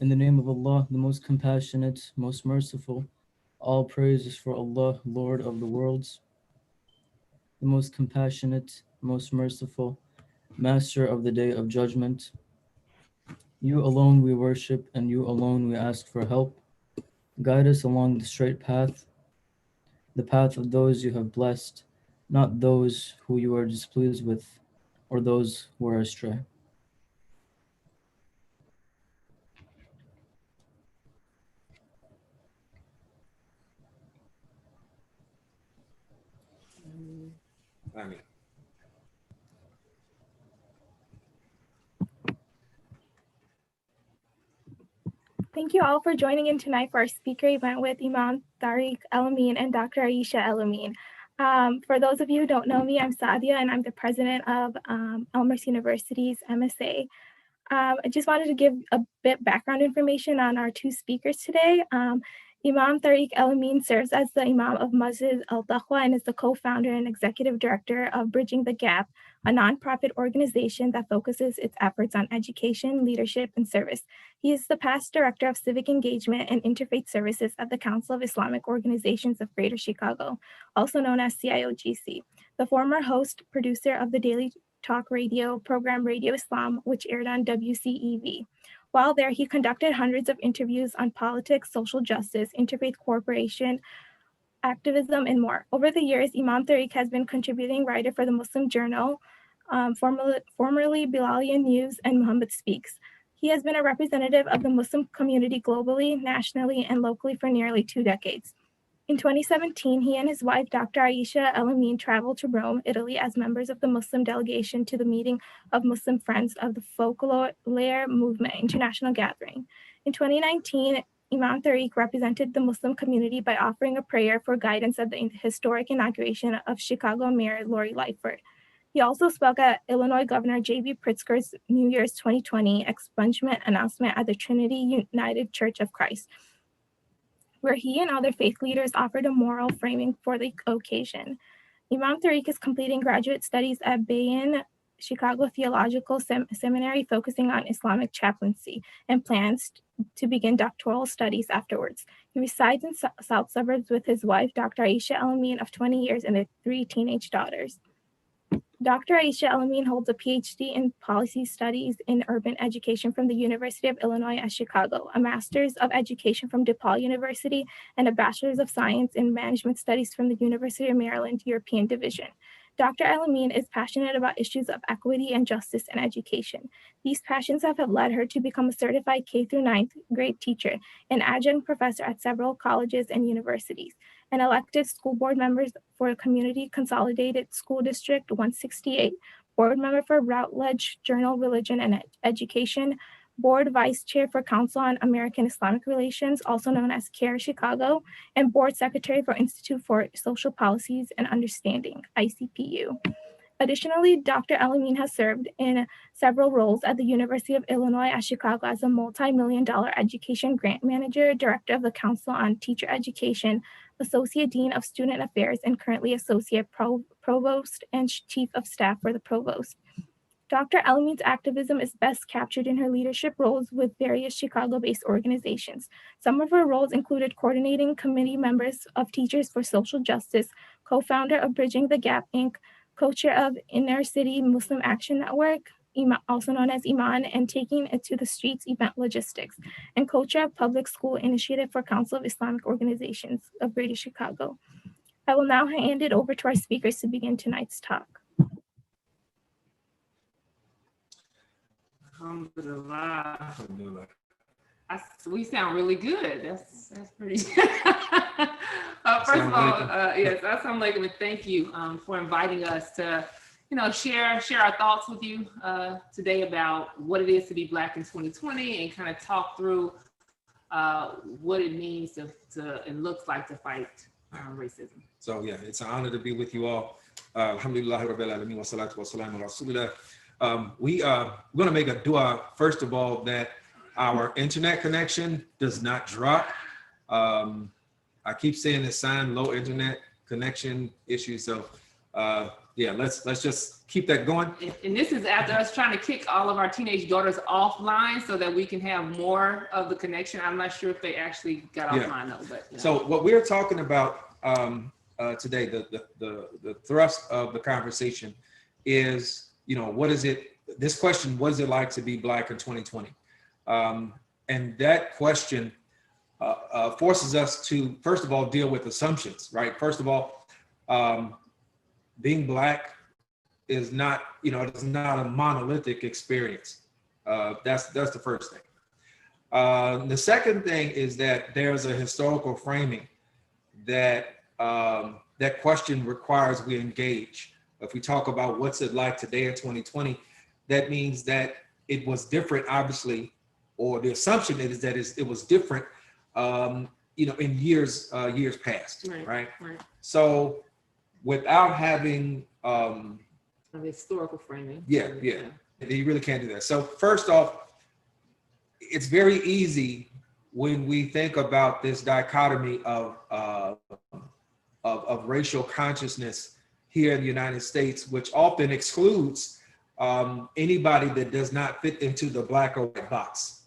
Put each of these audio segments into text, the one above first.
In the name of Allah, the most compassionate, most merciful, all praise is for Allah, Lord of the worlds, the most compassionate, most merciful, Master of the Day of Judgment. You alone we worship, and you alone we ask for help. Guide us along the straight path, the path of those you have blessed, not those who you are displeased with, or those who are astray. Amen. Thank you all for joining in tonight for our speaker event with Imam Tariq El-Amin and Dr. Aisha El-Amin. For those of you who don't know me, I'm Sadia and I'm the president of Elmhurst University's MSA. I just wanted to give a bit background information on our two speakers today. Imam Tariq El-Amin serves as the Imam of Masjid Al-Taqwa and is the co-founder and executive director of Bridging the Gap, a nonprofit organization that focuses its efforts on education, leadership, and service. He is the past director of civic engagement and interfaith services at the Council of Islamic Organizations of Greater Chicago, also known as CIOGC, the former host, producer of the daily talk radio program Radio Islam, which aired on WCEV. While there, he conducted hundreds of interviews on politics, social justice, interfaith cooperation, activism, and more. Over the years, Imam Tariq has been contributing writer for the Muslim Journal, formerly Bilalian News, and Muhammad Speaks. He has been a representative of the Muslim community globally, nationally, and locally for nearly 2 decades. In 2017, he and his wife, Dr. Aisha El-Amin, traveled to Rome, Italy, as members of the Muslim delegation to the meeting of Muslim Friends of the Folklore Movement International Gathering. In 2019, Imam Tariq represented the Muslim community by offering a prayer for guidance at the historic inauguration of Chicago Mayor Lori Lightfoot. He also spoke at Illinois Governor J.B. Pritzker's New Year's 2020 expungement announcement at the Trinity United Church of Christ, where he and other faith leaders offered a moral framing for the occasion. Imam Tariq is completing graduate studies at Bayan Chicago Theological Seminary, focusing on Islamic chaplaincy, and plans to begin doctoral studies afterwards. He resides in South Suburbs with his wife, Dr. Aisha El-Amin, of 20 years, and their 3 teenage daughters. Dr. Aisha El-Amin holds a PhD in Policy Studies in Urban Education from the University of Illinois at Chicago, a Master's of Education from DePaul University, and a Bachelor's of Science in Management Studies from the University of Maryland European Division. Dr. El-Amin is passionate about issues of equity and justice in education. These passions have led her to become a certified K-9 grade teacher, an adjunct professor at several colleges and universities, and elected school board members for Community Consolidated School District 168, board member for Routledge Journal Religion and Education, board vice chair for Council on American Islamic Relations, also known as CARE Chicago, and board secretary for Institute for Social Policies and Understanding, ICPU. Additionally, Dr. El-Amin has served in several roles at the University of Illinois at Chicago as a multi-million-dollar education grant manager, director of the Council on Teacher Education, associate dean of student affairs, and currently associate provost and chief of staff for the provost. Dr. El-Amin's activism is best captured in her leadership roles with various Chicago-based organizations. Some of her roles included coordinating committee members of Teachers for Social Justice, co-founder of Bridging the Gap, Inc., co-chair of Inner City Muslim Action Network, also known as Imam, and Taking It to the Streets event logistics, and co-chair of Public School Initiative for Council of Islamic Organizations of Greater Chicago. I will now hand it over to our speakers to begin tonight's talk. Alhamdulillah. We sound really good. That's pretty. First of all, yes, assalamu alaikum, and thank you for inviting us to, share our thoughts with you today about what it is to be Black in 2020, and kind of talk through what it means to and looks like to fight racism. So yeah, it's an honor to be with you all. Alhamdulillah Rabbil Alameen wa salatu wa salam ala Rasulillah. We're going to make a dua, first of all, that our internet connection does not drop. I keep saying this sign, low internet connection issue. So, yeah, let's just keep that going. And this is after us trying to kick all of our teenage daughters offline so that we can have more of the connection. I'm not sure if they actually got offline though, but. Yeah. So what we're talking about today, the thrust of the conversation is, what is it? This question: what is it like to be Black in 2020? And that question forces us to, first of all, deal with assumptions, right? First of all, being Black is not, it's not a monolithic experience. That's the first thing. The second thing is that there's a historical framing that that question requires we engage. If we talk about what's it like today in 2020, that means that it was different, obviously, or the assumption is that it was different, in years past, right? So without having a historical framing. Yeah, you really can't do that. So first off, it's very easy when we think about this dichotomy of racial consciousness here in the United States, which often excludes anybody that does not fit into the Black or white box.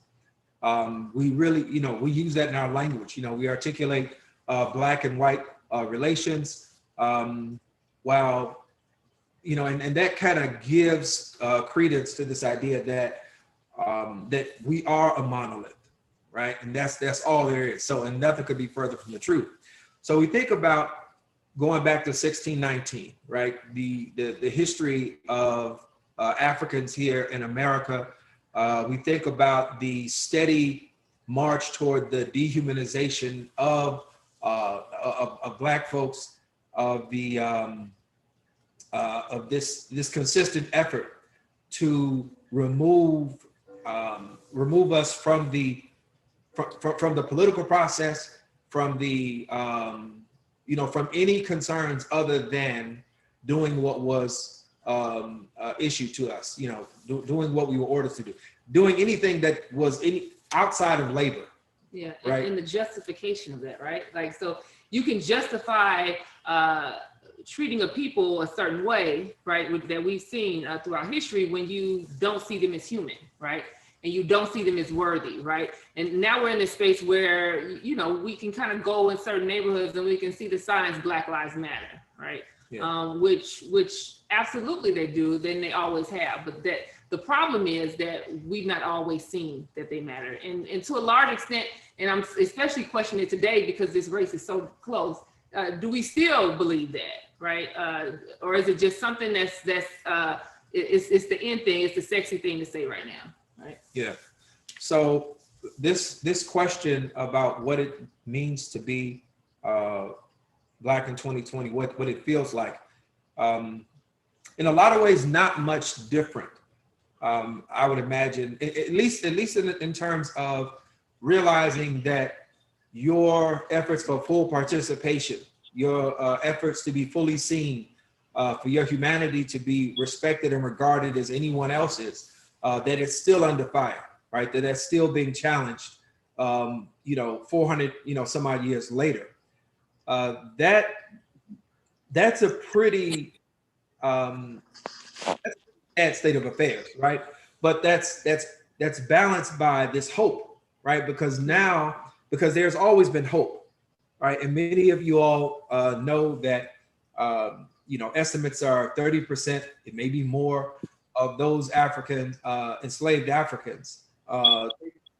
We really, we use that in our language. We articulate Black and white relations, while, and that kind of gives credence to this idea that that we are a monolith, right? And that's all there is. So, and nothing could be further from the truth. So we think about going back to 1619, right? The history of Africans here in America. We think about the steady march toward the dehumanization of Black folks, of this consistent effort to remove us from the political process, from the from any concerns other than doing what was issued to us, doing what we were ordered to do, doing anything that was outside of labor. Yeah, right. And the justification of that, right? Like, so you can justify treating a people a certain way, right, that we've seen throughout history when you don't see them as human, right? And you don't see them as worthy, right? And now we're in this space where, we can kind of go in certain neighborhoods and we can see the signs Black Lives Matter, right? Yeah. Which absolutely they do, then they always have. But that the problem is that we've not always seen that they matter. And to a large extent, and I'm especially questioning it today because this race is so close, do we still believe that, right? Or is it just something that's it's the end thing, it's the sexy thing to say right now, right? Yeah. So this question about what it means to be Black in 2020, what it feels like, in a lot of ways, not much different. I would imagine, at least in terms of realizing that your efforts for full participation, your efforts to be fully seen, for your humanity to be respected and regarded as anyone else's, that it's still under fire, right? That's still being challenged, 400, some odd years later. That's a pretty bad state of affairs, right? But that's balanced by this hope, right? Because there's always been hope, right? And many of you all know that estimates are 30%, it may be more, of those African enslaved Africans,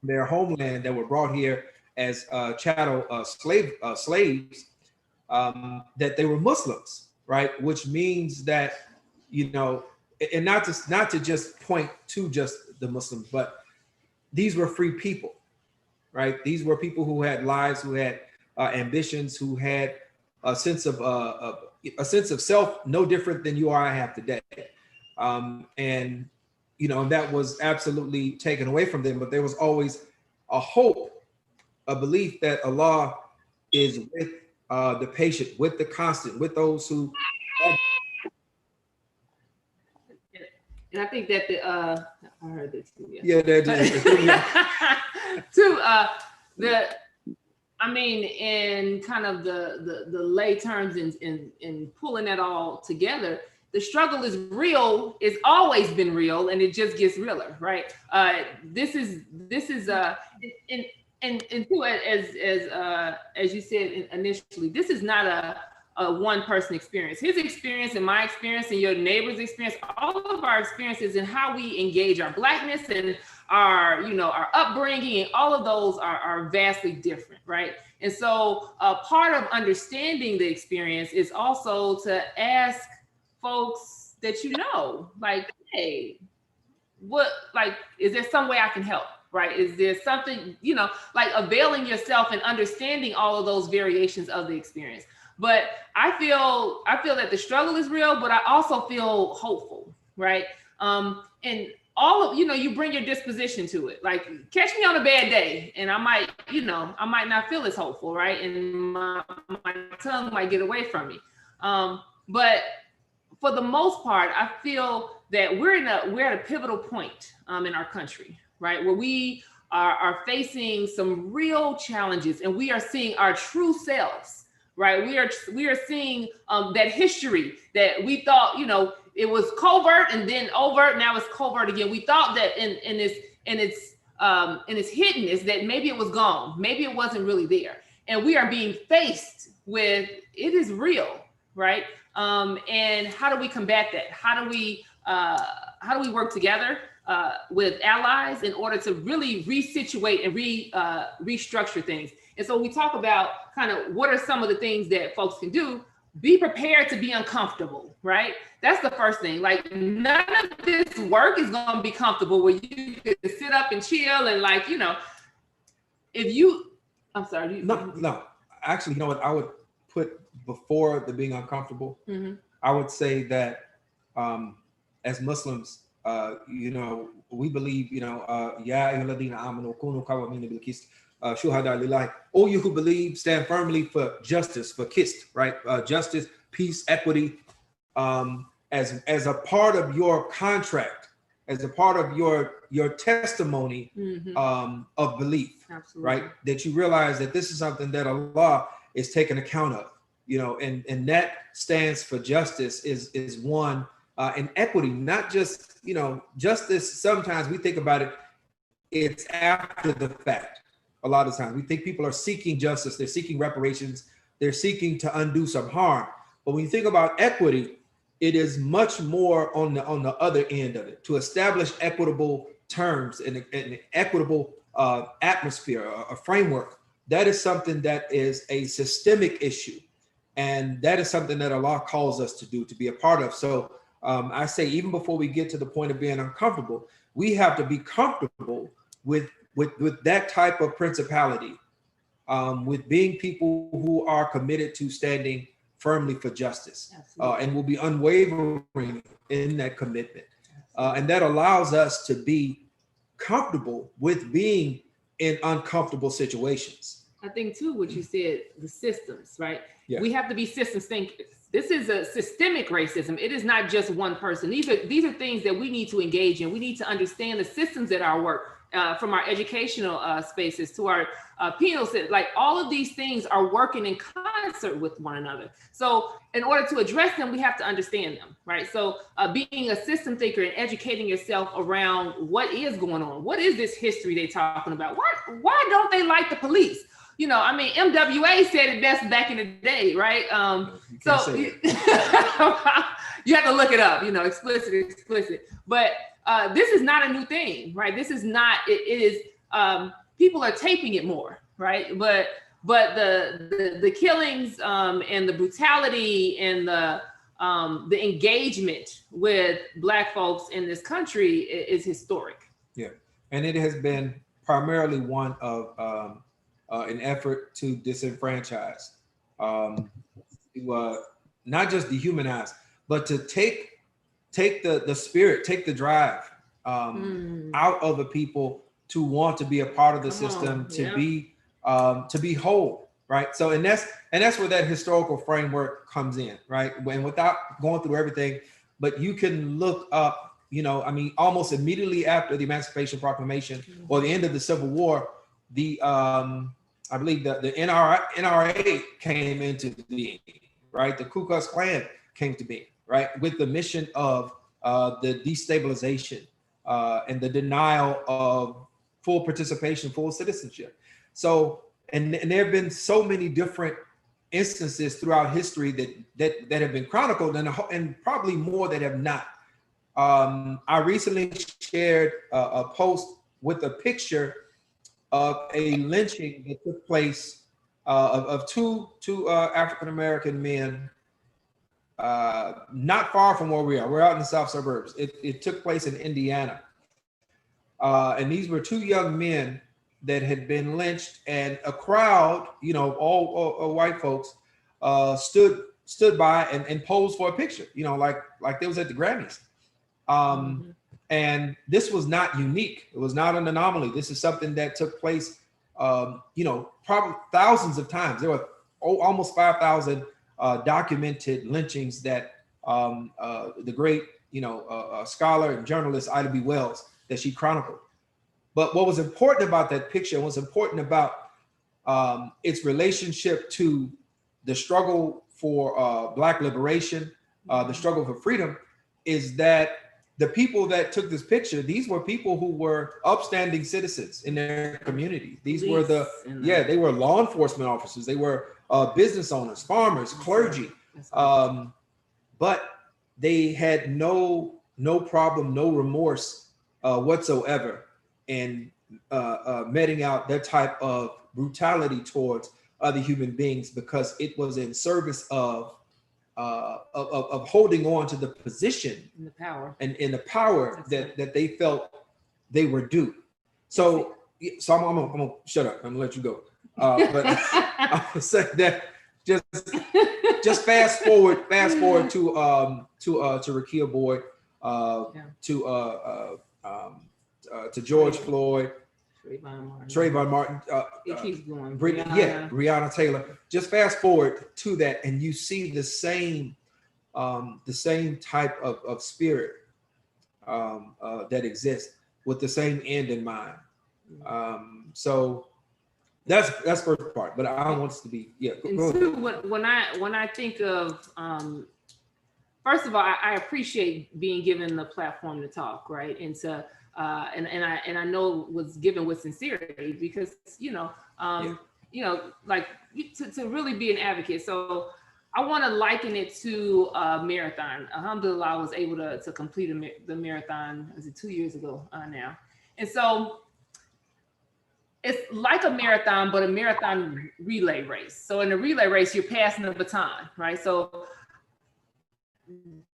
their homeland, that were brought here as chattel slaves, that they were Muslims, right? Which means that, and not to just point to just the Muslims, but these were free people, right? These were people who had lives, who had ambitions, who had a sense of self, no different than you or I have today. And that was absolutely taken away from them, but there was always a hope, a belief that Allah is with the patient, with the constant, with those who. And I think that I heard this too. Yeah, in kind of the lay terms in pulling that all together, the struggle is real. It's always been real, and it just gets realer, right? This is and too, as you said initially, this is not a one-person experience. His experience and my experience and your neighbor's experience, all of our experiences and how we engage our Blackness and our, you know, our upbringing, and all of those are vastly different, right? And so part of understanding the experience is also to ask folks that you know, like, hey, what, like, is there some way I can help? Right? Is there something, you know, like availing yourself and understanding all of those variations of the experience. But I feel that the struggle is real, but I also feel hopeful, right? And all of, you know, you bring your disposition to it. Like, catch me on a bad day and I might, you know, I might not feel as hopeful, right? And my tongue might get away from me. But for the most part, I feel that we're at a pivotal point in our country, right? Where we are facing some real challenges and we are seeing our true selves, right? We are seeing that history that we thought, you know, it was covert and then overt, now it's covert again. We thought that in its hiddenness that maybe it was gone, maybe it wasn't really there. And we are being faced with, it is real, right? And how do we combat that? How do we work together with allies in order to really resituate and restructure things? And so we talk about kind of what are some of the things that folks can do. Be prepared to be uncomfortable, right? That's the first thing. Like, none of this work is going to be comfortable where you can sit up and chill and, like, you know, if you, I'm sorry. No. Actually, you know what I would put before the being uncomfortable? Mm-hmm. I would say that as Muslims, you know, we believe, you know, Ya ayyuhalladhina amanu kunu qawwamina bil qist shuhada lillahi. All you who believe, stand firmly for justice, for qist, right? Justice, peace, equity, as a part of your contract, as a part of your testimony of belief. Absolutely. Right? That you realize that this is something that Allah is taking account of, you know, and that stands for justice is one, and equity, not just, you know, justice. Sometimes we think about it, it's after the fact. A lot of times we think people are seeking justice, they're seeking reparations, they're seeking to undo some harm. But when you think about equity, it is much more on the other end of it, to establish equitable terms and an equitable atmosphere, a framework. That is something that is a systemic issue. And that is something that Allah calls us to do, to be a part of. So I say, even before we get to the point of being uncomfortable, we have to be comfortable with that type of principality, with being people who are committed to standing firmly for justice, and will be unwavering in that commitment. And that allows us to be comfortable with being in uncomfortable situations. I think too, what you said, the systems, right? Yeah. We have to be systems thinkers. This is a systemic racism. It is not just one person. These are things that we need to engage in. We need to understand the systems that our work, from our educational spaces to our penal system. Like, all of these things are working in concert with one another. So in order to address them, we have to understand them, right? So being a system thinker and educating yourself around what is going on. What is this history they're talking about? Why don't they like the police? You know, I mean, MWA said it best back in the day, right? So you have to look it up, you know, explicit. But this is not a new thing, right? This is not, it is, people are taping it more, right? But the killings and the brutality and the engagement with Black folks in this country is historic. Yeah, and it has been primarily one of an effort to disenfranchise, to not just dehumanize, but to take the spirit, take the drive out of the people to want to be a part of the system, to be whole, right? So and that's where that historical framework comes in, right? When, without going through everything, but you can look up, you know, I mean, almost immediately after the Emancipation Proclamation or the end of the Civil War, the I believe the NRA came into being, right? The Ku Klux Klan came to being. right, with the mission of the destabilization and the denial of full participation, full citizenship. So, and there have been so many different instances throughout history that have been chronicled, and probably more that have not. I recently shared a post with a picture of a lynching that took place of two African-American men not far from where we are. We're out in the south suburbs. It took place in Indiana. And these were two young men that had been lynched, and a crowd, you know, all white folks, stood by and posed for a picture, you know, like they was at the Grammys. And this was not unique. It was not an anomaly. This is something that took place, you know, probably thousands of times. There were almost 5,000 documented lynchings that the great, you know, scholar and journalist Ida B. Wells, that she chronicled. But what was important about that picture, and what's important about its relationship to the struggle for Black liberation, the struggle for freedom, is that the people that took this picture, these were people who were upstanding citizens in their community. These were they were law enforcement officers. They were business owners, farmers, clergy. But they had no problem, no remorse whatsoever in meting out that type of brutality towards other human beings, because it was in service of holding on to the position And the power. and in the power that they felt they were due. So I'm gonna shut up. I'm gonna let you go. But I would say that just fast forward to Rekia Boyd, to George Floyd, Trayvon Martin, it keeps going. Breonna Taylor. Just fast forward to that, and you see the same type of spirit that exists with the same end in mind. So that's first part, but I want us to be And two, when I think of first of all, I appreciate being given the platform to talk, right, and to and I know it was given with sincerity, because you know like to really be an advocate. So I want to liken it to a marathon. Alhamdulillah, I was able to complete the marathon. Was it 2 years ago now? And so it's like a marathon, but a marathon relay race. So in a relay race, you're passing the baton, right? So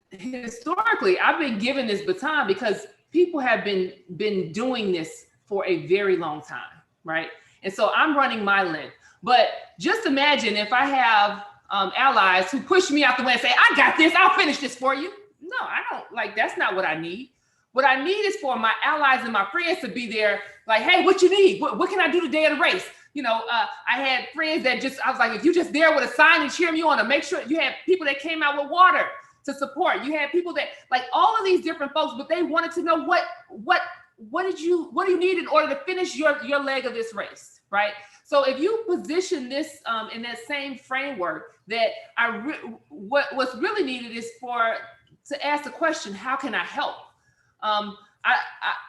historically, I've been given this baton because people have been doing this for a very long time, right? And so I'm running my length. But just imagine if I have allies who push me out the way and say, I got this, I'll finish this for you. No, I don't, like, that's not what I need. What I need is for my allies and my friends to be there, like, hey, what you need? What can I do today at the race? You know, I had friends that I was like, if you just there with a sign and cheer me on, to make sure. You had people that came out with water to support. You had people that, like, all of these different folks, but they wanted to know what do you need in order to finish your leg of this race, right? So if you position this in that same framework, that what's really needed is to ask the question, how can I help? I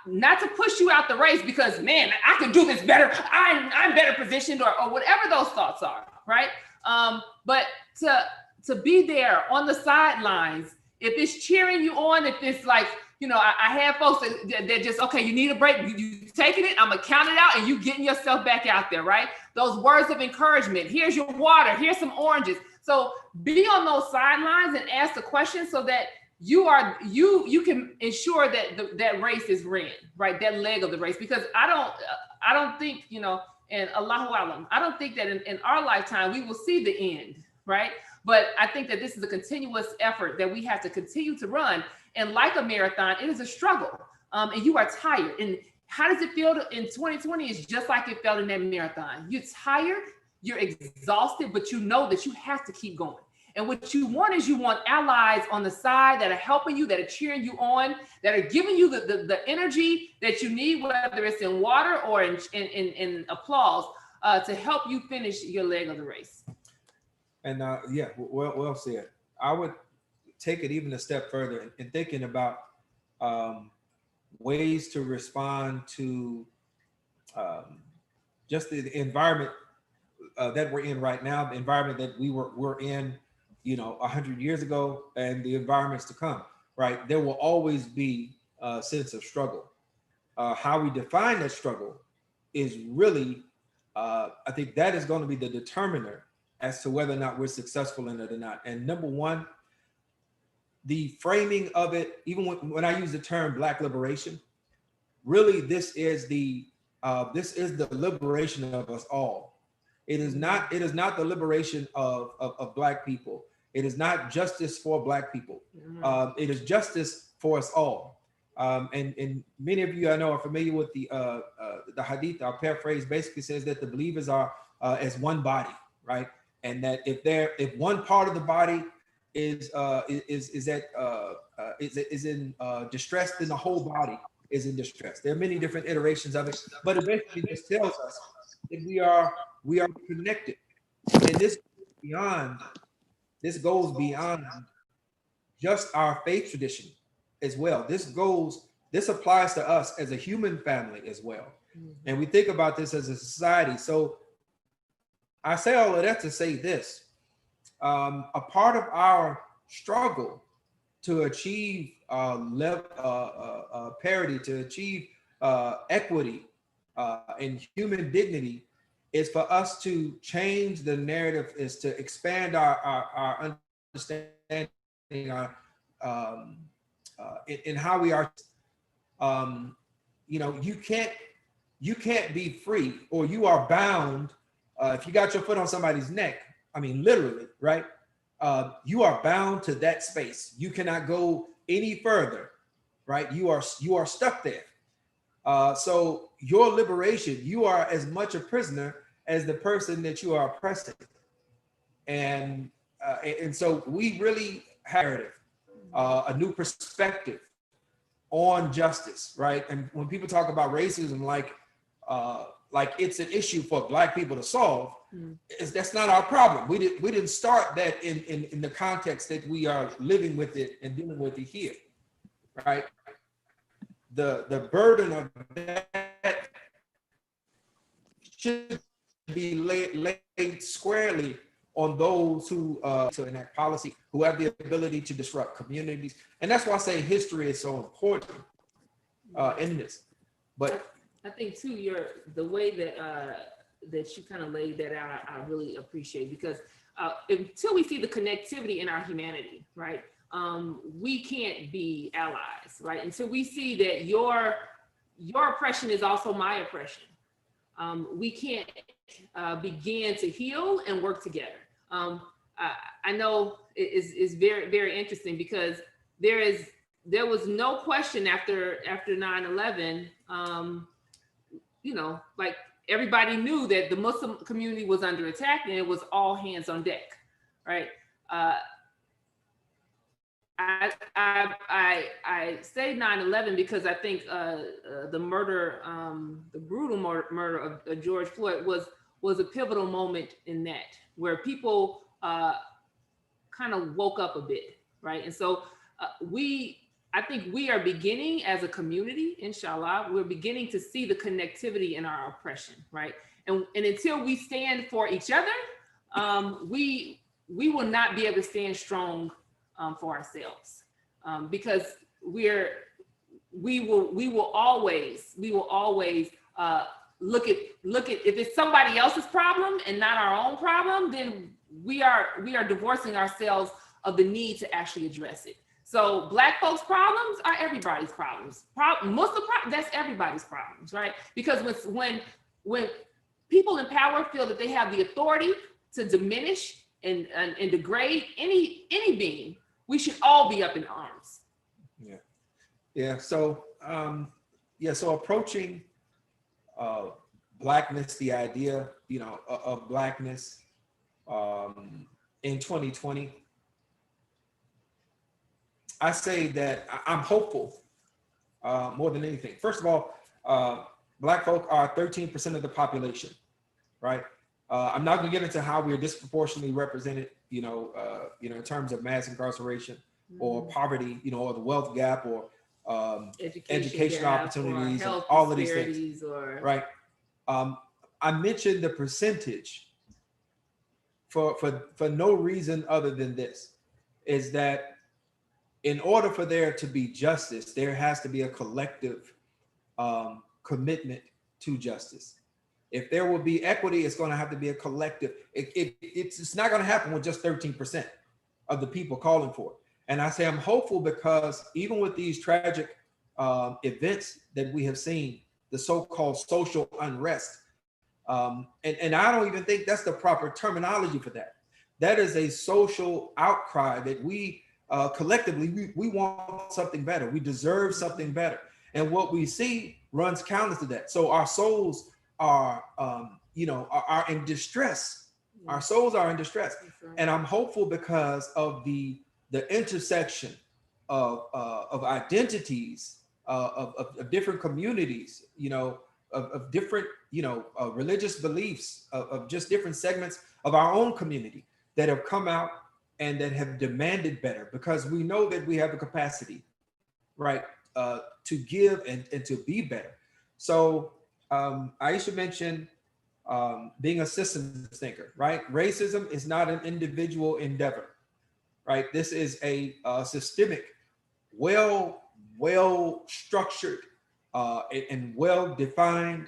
not to push you out the race because, man, I can do this better. I'm better positioned, or whatever those thoughts are, right? But to be there on the sidelines, if it's cheering you on, if it's like, you know, I have folks that just, okay, you need a break, you taking it, I'm gonna count it out, and you getting yourself back out there, right? Those words of encouragement, here's your water, here's some oranges. So be on those sidelines and ask the question so that you can ensure that that race is ran, right? That leg of the race, because I don't think, you know, and Allahu Alam, I don't think that in our lifetime we will see the end, right? But I think that this is a continuous effort that we have to continue to run. And like a marathon, it is a struggle, and you are tired. And how does it feel in 2020? It's just like it felt in that marathon. You're tired, you're exhausted, but you know that you have to keep going. And what you want is allies on the side that are helping you, that are cheering you on, that are giving you the energy that you need, whether it's in water or in applause, to help you finish your leg of the race. And well said. I would take it even a step further and thinking about ways to respond to just the environment that we're in right now, the environment that we're in, 100 years ago, and the environments to come, right? There will always be a sense of struggle. How we define that struggle is really, I think that is going to be the determiner as to whether or not we're successful in it or not. And number one, the framing of it, even when I use the term Black liberation, really this is the liberation of us all. It is not the liberation of Black people. It is not justice for Black people. It is justice for us all. And many of you I know are familiar with the hadith. I'll paraphrase. Basically says that the believers are as one body, right? And that if one part of the body is in distress, then the whole body is in distress. There are many different iterations of it, but it basically just tells us that we are connected, and this goes beyond just our faith tradition as well. This applies to us as a human family as well, and we think about this as a society. So I say all of that to say this: a part of our struggle to achieve parity, to achieve equity and human dignity, is for us to change the narrative, is to expand our understanding in how we are. You can't be free, or you are bound. If you got your foot on somebody's neck, I mean, literally, right? You are bound to that space. You cannot go any further, right? You are stuck there. So your liberation, you are as much a prisoner as the person that you are oppressing. And so we really have a new perspective on justice, right? And when people talk about racism, like it's an issue for Black people to solve, that's not our problem. We didn't start that in the context that we are living with it and dealing with it here, right? The burden of that should be laid squarely on those who to enact policy, who have the ability to disrupt communities. And that's why I say history is so important in this. But I think too, the way that you kind of laid that out, I really appreciate, because until we see the connectivity in our humanity, right, we can't be allies, right? Until we see that your oppression is also my oppression, we can't begin to heal and work together. I know it's very, very interesting, because there was no question after 9/11, like everybody knew that the Muslim community was under attack, and it was all hands on deck, right? I say 9/11 because I think the brutal murder of George Floyd was a pivotal moment in that, where people kind of woke up a bit, right? And so I think we are beginning as a community, inshallah, we're beginning to see the connectivity in our oppression, right? And until we stand for each other, we will not be able to stand strong for ourselves, because we will always look at if it's somebody else's problem and not our own problem, then we are divorcing ourselves of the need to actually address it. So Black folks' problems are everybody's problems. Muslim problems, that's everybody's problems, right? Because when people in power feel that they have the authority to diminish and degrade any being, we should all be up in arms. Yeah. So so approaching Blackness, the idea, of Blackness in 2020. I say that I'm hopeful more than anything. First of all, Black folk are 13% of the population, right? I'm not going to get into how we're disproportionately represented, in terms of mass incarceration. or poverty, or the wealth gap, or education gap, opportunities, or and health all of these things. disparities, or right? I mentioned the percentage for no reason other than this, is that in order for there to be justice, there has to be a collective commitment to justice. If there will be equity, it's going to have to be a collective. It's not going to happen with just 13% of the people calling for it. And I say I'm hopeful because even with these tragic events that we have seen, the so-called social unrest, and I don't even think that's the proper terminology for that. That is a social outcry that we collectively, we want something better. We deserve something better. And what we see runs counter to that. So our souls are in distress. Our souls are in distress. Right. And I'm hopeful because of the intersection of identities, of different communities, of different, religious beliefs, of just different segments of our own community that have come out and that have demanded better, because we know that we have the capacity, right, to give and to be better. So Aisha mentioned being a systems thinker, right? Racism is not an individual endeavor, right? This is a systemic, well structured, and well defined,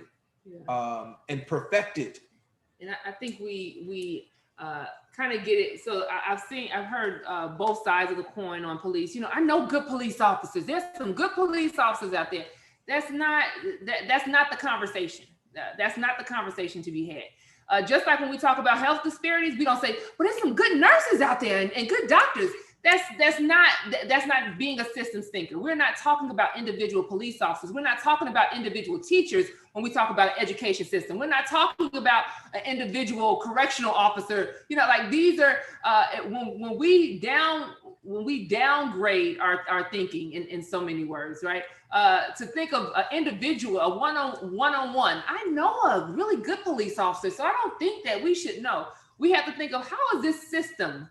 and perfected. And I think we kind of get it. So I've heard both sides of the coin on police. I know good police officers. There's some good police officers out there. That's not the conversation. That's not the conversation to be had. Just like when we talk about health disparities, we don't say, well, there's some good nurses out there and good doctors. That's not being a systems thinker. We're not talking about individual police officers. We're not talking about individual teachers when we talk about an education system. We're not talking about an individual correctional officer. Like these are when we downgrade our thinking in so many words, right? To think of an individual, a one-on-one. I know a really good police officer, so I don't think that we should know. We have to think of how is this system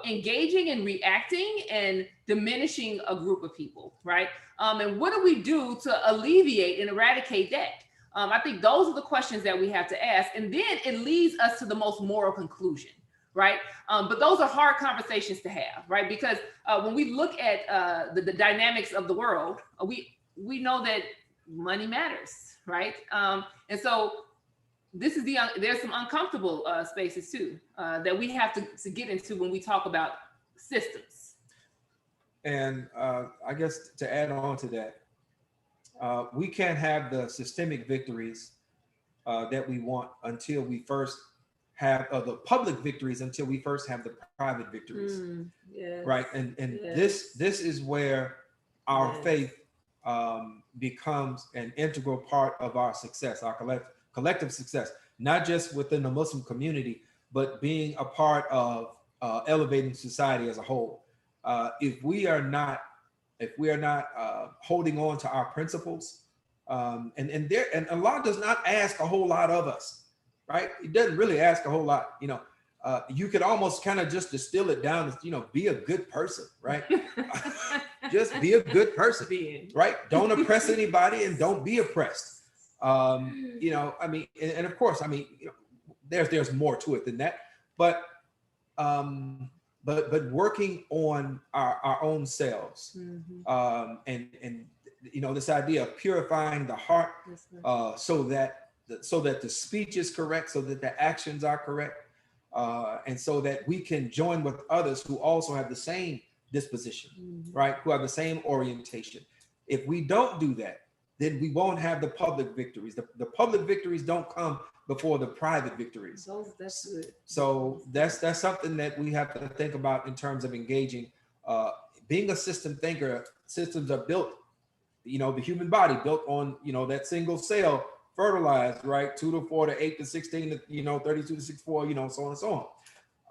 engaging and reacting and diminishing a group of people, right? And what do we do to alleviate and eradicate that? I think those are the questions that we have to ask. And then it leads us to the most moral conclusion, right? But those are hard conversations to have, right? Because when we look at the dynamics of the world, we know that money matters, right? And so this is there's some uncomfortable spaces too that we have to get into when we talk about systems. And I guess to add on to that, we can't have the systemic victories that we want until we first have the public victories, until we first have the private victories, Yes. right? And Yes. this is where our Yes. faith becomes an integral part of our success, our collective success, not just within the Muslim community, but being a part of elevating society as a whole. If we are not holding on to our principles, and Allah does not ask a whole lot of us, right? He doesn't really ask a whole lot. You could almost kind of just distill it down as, be a good person, right? Just be a good person, right? Don't oppress anybody and don't be oppressed. And of course, there's more to it than that, but working on our own selves, and this idea of purifying the heart, so that the speech is correct, so that the actions are correct, and so that we can join with others who also have the same disposition, right? Who have the same orientation. If we don't do that, then we won't have the public victories. The public victories don't come before the private victories. That's good. So that's something that we have to think about in terms of engaging. Being a system thinker, systems are built, the human body built on, that single cell fertilized, right? 2 to 4 to 8 to 16 to, 32 to 64, so on and so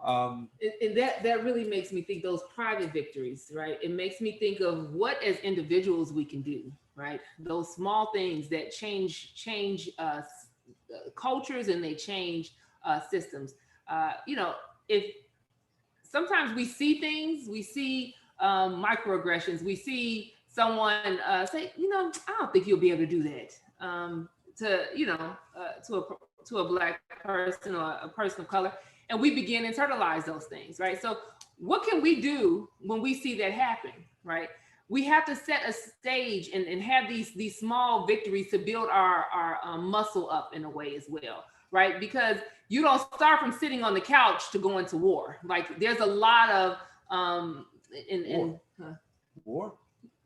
on. And that really makes me think those private victories, right? It makes me think of what as individuals we can do, right? Those small things that change cultures, and they change systems. If sometimes we see things, we see microaggressions. We see someone say, you know, I don't think you'll be able to do that to, you know, to a Black person or a person of color. And we begin to internalize those things, right? So what can we do when we see that happen, right? We have to set a stage and have these small victories to build our muscle up in a way as well, right? Because you don't start from sitting on the couch to go into war. Like there's a lot of war.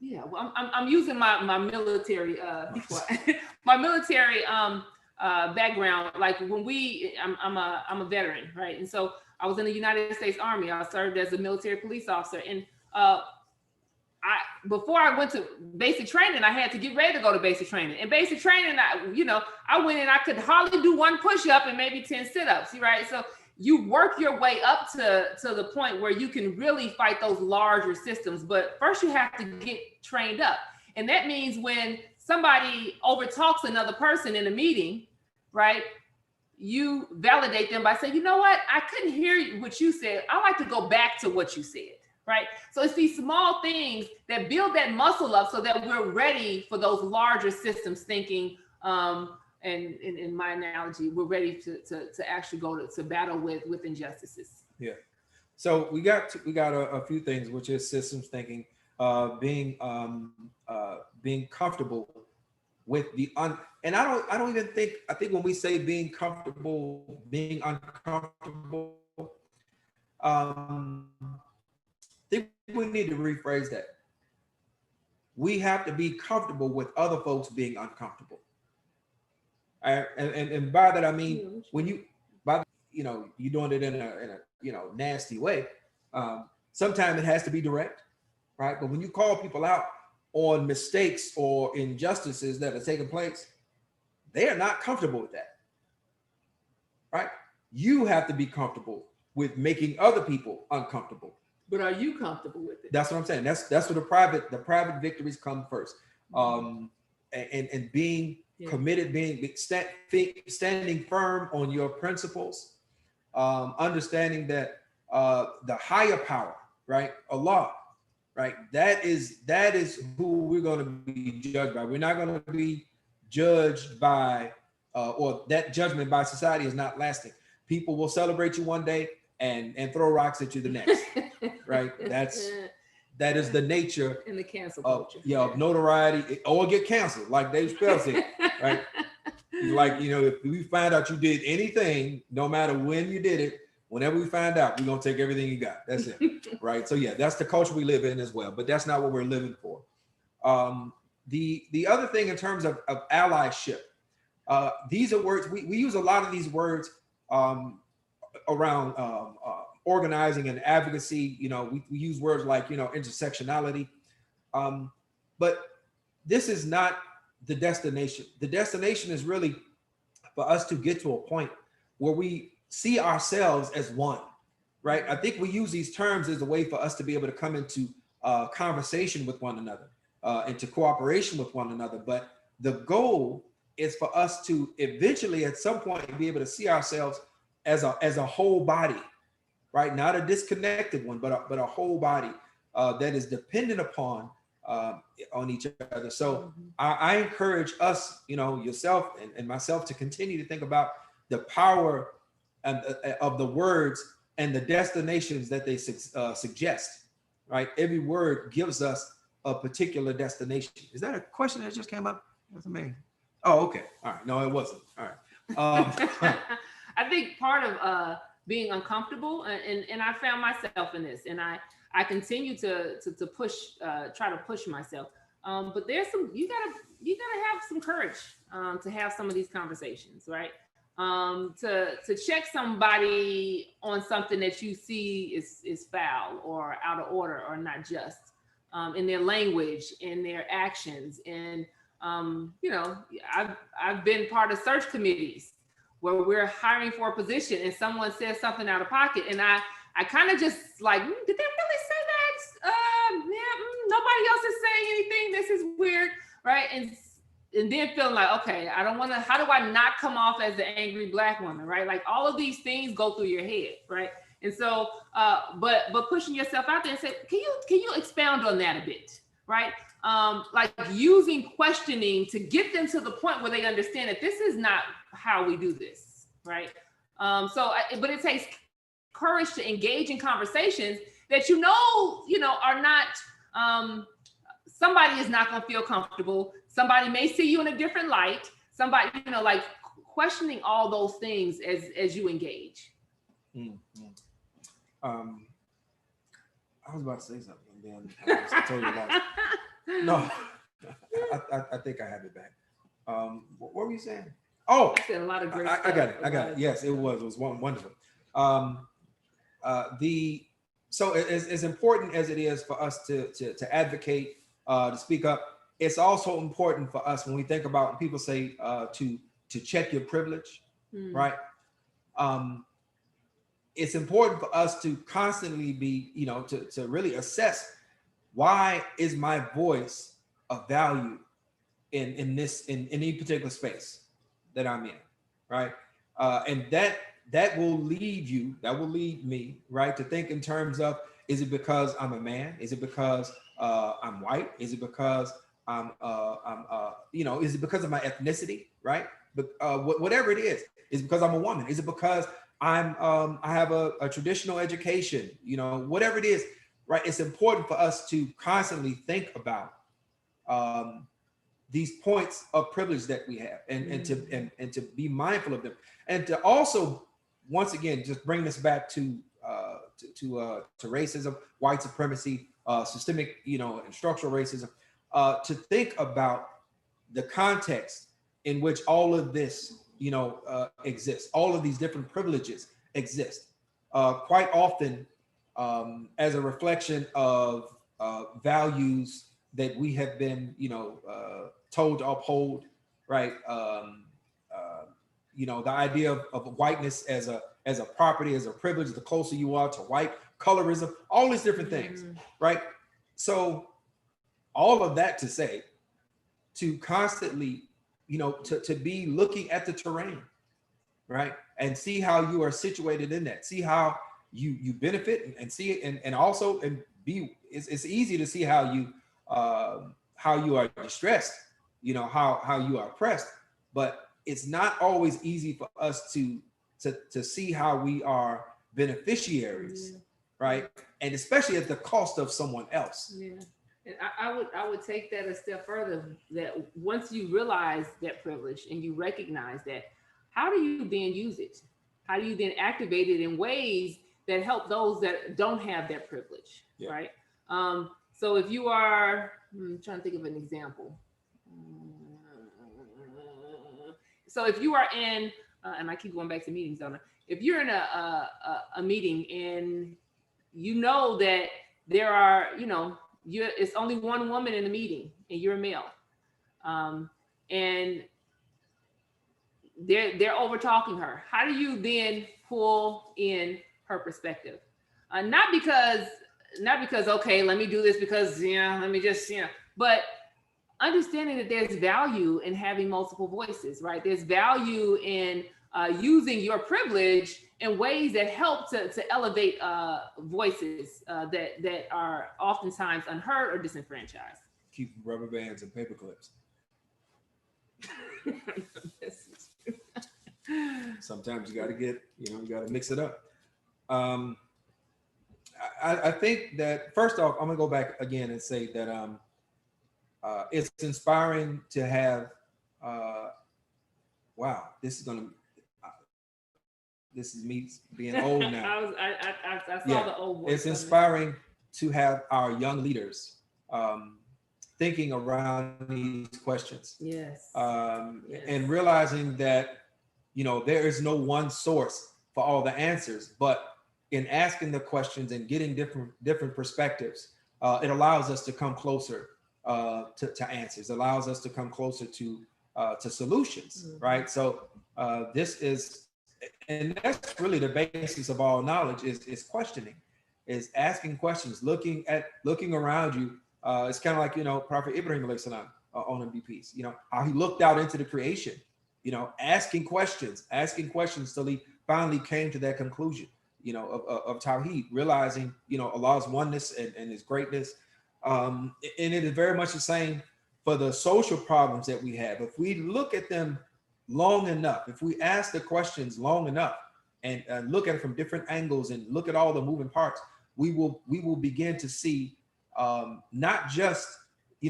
Yeah, well, I'm using my military my military background. Like when I'm a veteran, right? And so I was in the United States Army. I served as a military police officer, and before I went to basic training, I had to get ready to go to basic training. And basic training, I went in, I could hardly do one push-up and maybe 10 sit-ups, right? So you work your way up to the point where you can really fight those larger systems. But first you have to get trained up. And that means when somebody overtalks another person in a meeting, right? You validate them by saying, you know what? I couldn't hear what you said. I like to go back to what you said. Right. So it's these small things that build that muscle up so that we're ready for those larger systems thinking. And in my analogy, we're ready to actually go to battle with injustices. Yeah. So we got a few things, which is systems thinking, being comfortable with the and I don't even think, I think when we say being comfortable, being uncomfortable, I think we need to rephrase that. We have to be comfortable with other folks being uncomfortable. And by that I mean when you're doing it in a nasty way. Sometimes it has to be direct, right? But when you call people out on mistakes or injustices that are taking place, they are not comfortable with that, right? You have to be comfortable with making other people uncomfortable. But are you comfortable with it? That's what I'm saying. That's where the private victories come first. And being committed, standing firm on your principles, understanding that the higher power, right, Allah, right, that is who we're going to be judged by. We're not going to be judged by, or that judgment by society is not lasting. People will celebrate you one day and throw rocks at you the next, right? That is the nature in the cancel culture. Of notoriety, or get canceled, like Dave Chappelle said, right? Like, if we find out you did anything, no matter when you did it, whenever we find out, we're gonna take everything you got. That's it, right? So yeah, that's the culture we live in as well, but that's not what we're living for. The other thing in terms of allyship, these are words, we use a lot of these words around organizing and advocacy. We use words like, intersectionality, but this is not the destination. The destination is really for us to get to a point where we see ourselves as one, right? I think we use these terms as a way for us to be able to come into conversation with one another, into cooperation with one another. But the goal is for us to eventually, at some point, be able to see ourselves as a whole body, right? Not a disconnected one, but a whole body that is dependent upon on each other. So I encourage us, yourself and myself, to continue to think about the power of the words and the destinations that they suggest, right? Every word gives us a particular destination. Is that a question that just came up? That's amazing. Oh, okay. All right. No, it wasn't. All right. I think part of being uncomfortable, and I found myself in this, and I continue to push, try to push myself. But there's you gotta have some courage to have some of these conversations, right? To check somebody on something that you see is foul or out of order or not just, in their language, in their actions. And I've been part of search committees where we're hiring for a position and someone says something out of pocket, and I kind of just like, did they really say that? Nobody else is saying anything. This is weird, right? And then feeling like, okay, how do I not come off as the angry Black woman, right? Like all of these things go through your head, right? And so, but pushing yourself out there and say, can you expound on that a bit, right? Like using questioning to get them to the point where they understand that this is not how we do this, right? But it takes courage to engage in conversations that you know are not. Somebody is not going to feel comfortable. Somebody may see you in a different light. Somebody, like questioning all those things as you engage. Mm-hmm. I was about to say something, and then I totally lost. No, I think I have it back. What were you saying? Oh, I said a lot of great I got it. I got it. Yes, it was wonderful. So as important as it is for us to advocate, to speak up, it's also important for us when we think about, when people say to check your privilege, right? It's important for us to constantly be, to really assess, why is my voice of value in any particular space that I'm in, right? And that will lead me, right, to think in terms of, is it because I'm a man? Is it because I'm white? Is it because is it because of my ethnicity, right? But whatever it is because I'm a woman? Is it because I have a traditional education? Whatever it is, right? It's important for us to constantly think about these points of privilege that we have, and to be mindful of them, and to also, once again, just bring this back to racism, white supremacy, systemic, and structural racism, to think about the context in which all of this, exists. All of these different privileges exist, quite often as a reflection of values that we have been, told to uphold, right? The idea of whiteness as a property, as a privilege. The closer you are to white, colorism, all these different things, right? So all of that to say, to constantly, to be looking at the terrain, right? And see how you are situated in that. See how you benefit, and see it, and also, and be, it's easy to see how you are distressed, how you are oppressed, but it's not always easy for us to see how we are beneficiaries, right? And especially at the cost of someone else. Yeah. And I would take that a step further, that once you realize that privilege and you recognize that, how do you then use it? How do you then activate it in ways that help those that don't have that privilege, right? So if you are, I'm trying to think of an example. So if you are in, and I keep going back to meetings, don't I? If you're in a meeting and you know that there are, it's only one woman in the meeting and you're a male, and they're over talking her. How do you then pull in her perspective? Not because okay, let me do this because let me just but understanding that there's value in having multiple voices, right? There's value in using your privilege in ways that help to elevate voices that are oftentimes unheard or disenfranchised. Keep rubber bands and paper clips. Sometimes you got to mix it up. I think that, first off, I'm gonna go back again and say that it's inspiring to have. Wow, this is me being old now. I saw the old voice. It's inspiring to have our young leaders thinking around these questions. Yes. And realizing that there is no one source for all the answers, but in asking the questions and getting different perspectives, it allows us to come closer to answers. It allows us to come closer to solutions, right? So and that's really the basis of all knowledge, is questioning, is asking questions, looking around you. It's kind of like, Prophet Ibrahim alayhi salam, on him be peace, how he looked out into the creation, asking questions till he finally came to that conclusion. of Tawheed, realizing, Allah's oneness and his greatness. And it is very much the same for the social problems that we have. If we look at them long enough, if we ask the questions long enough and look at it from different angles and look at all the moving parts, we will begin to see not just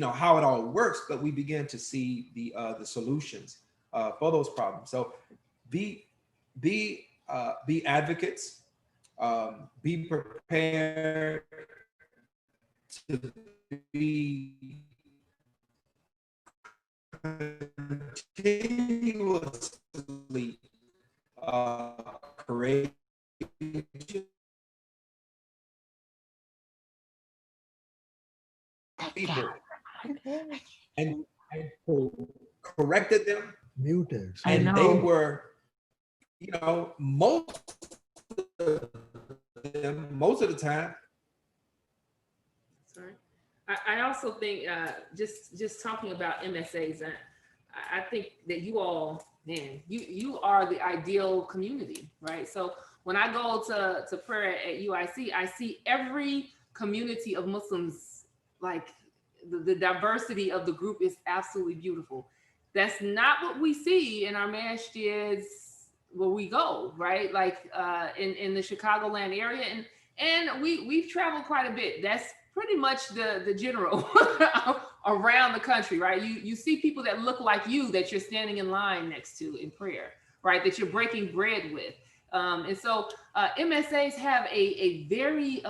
how it all works, but we begin to see the solutions for those problems. So be advocates, be prepared to be continuously courageous people, and corrected them, Muted. and they were, most of the time. Sorry. I also think just talking about MSAs, I think that you all, man, you are the ideal community, right? So when I go to prayer at UIC, I see every community of Muslims, like the diversity of the group is absolutely beautiful. That's not what we see in our masjids where we go, right? Like in the Chicagoland area, and we've traveled quite a bit. That's pretty much the general around the country, right? You see people that look like you that you're standing in line next to in prayer, right? That you're breaking bread with. And so MSAs have a very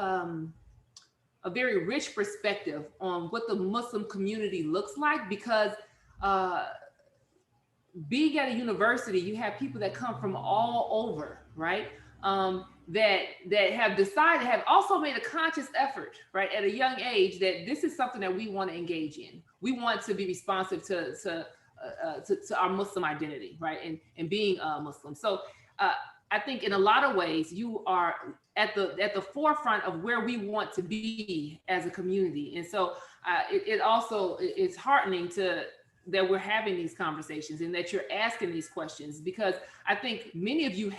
rich perspective on what the Muslim community looks like, because being at a university, you have people that come from all over, right? That have also made a conscious effort, right, at a young age, that this is something that we want to engage in. We want to be responsive to our Muslim identity, right, and being Muslim. So I think in a lot of ways you are at the forefront of where we want to be as a community, and so it also is heartening that we're having these conversations and that you're asking these questions, because I think many of you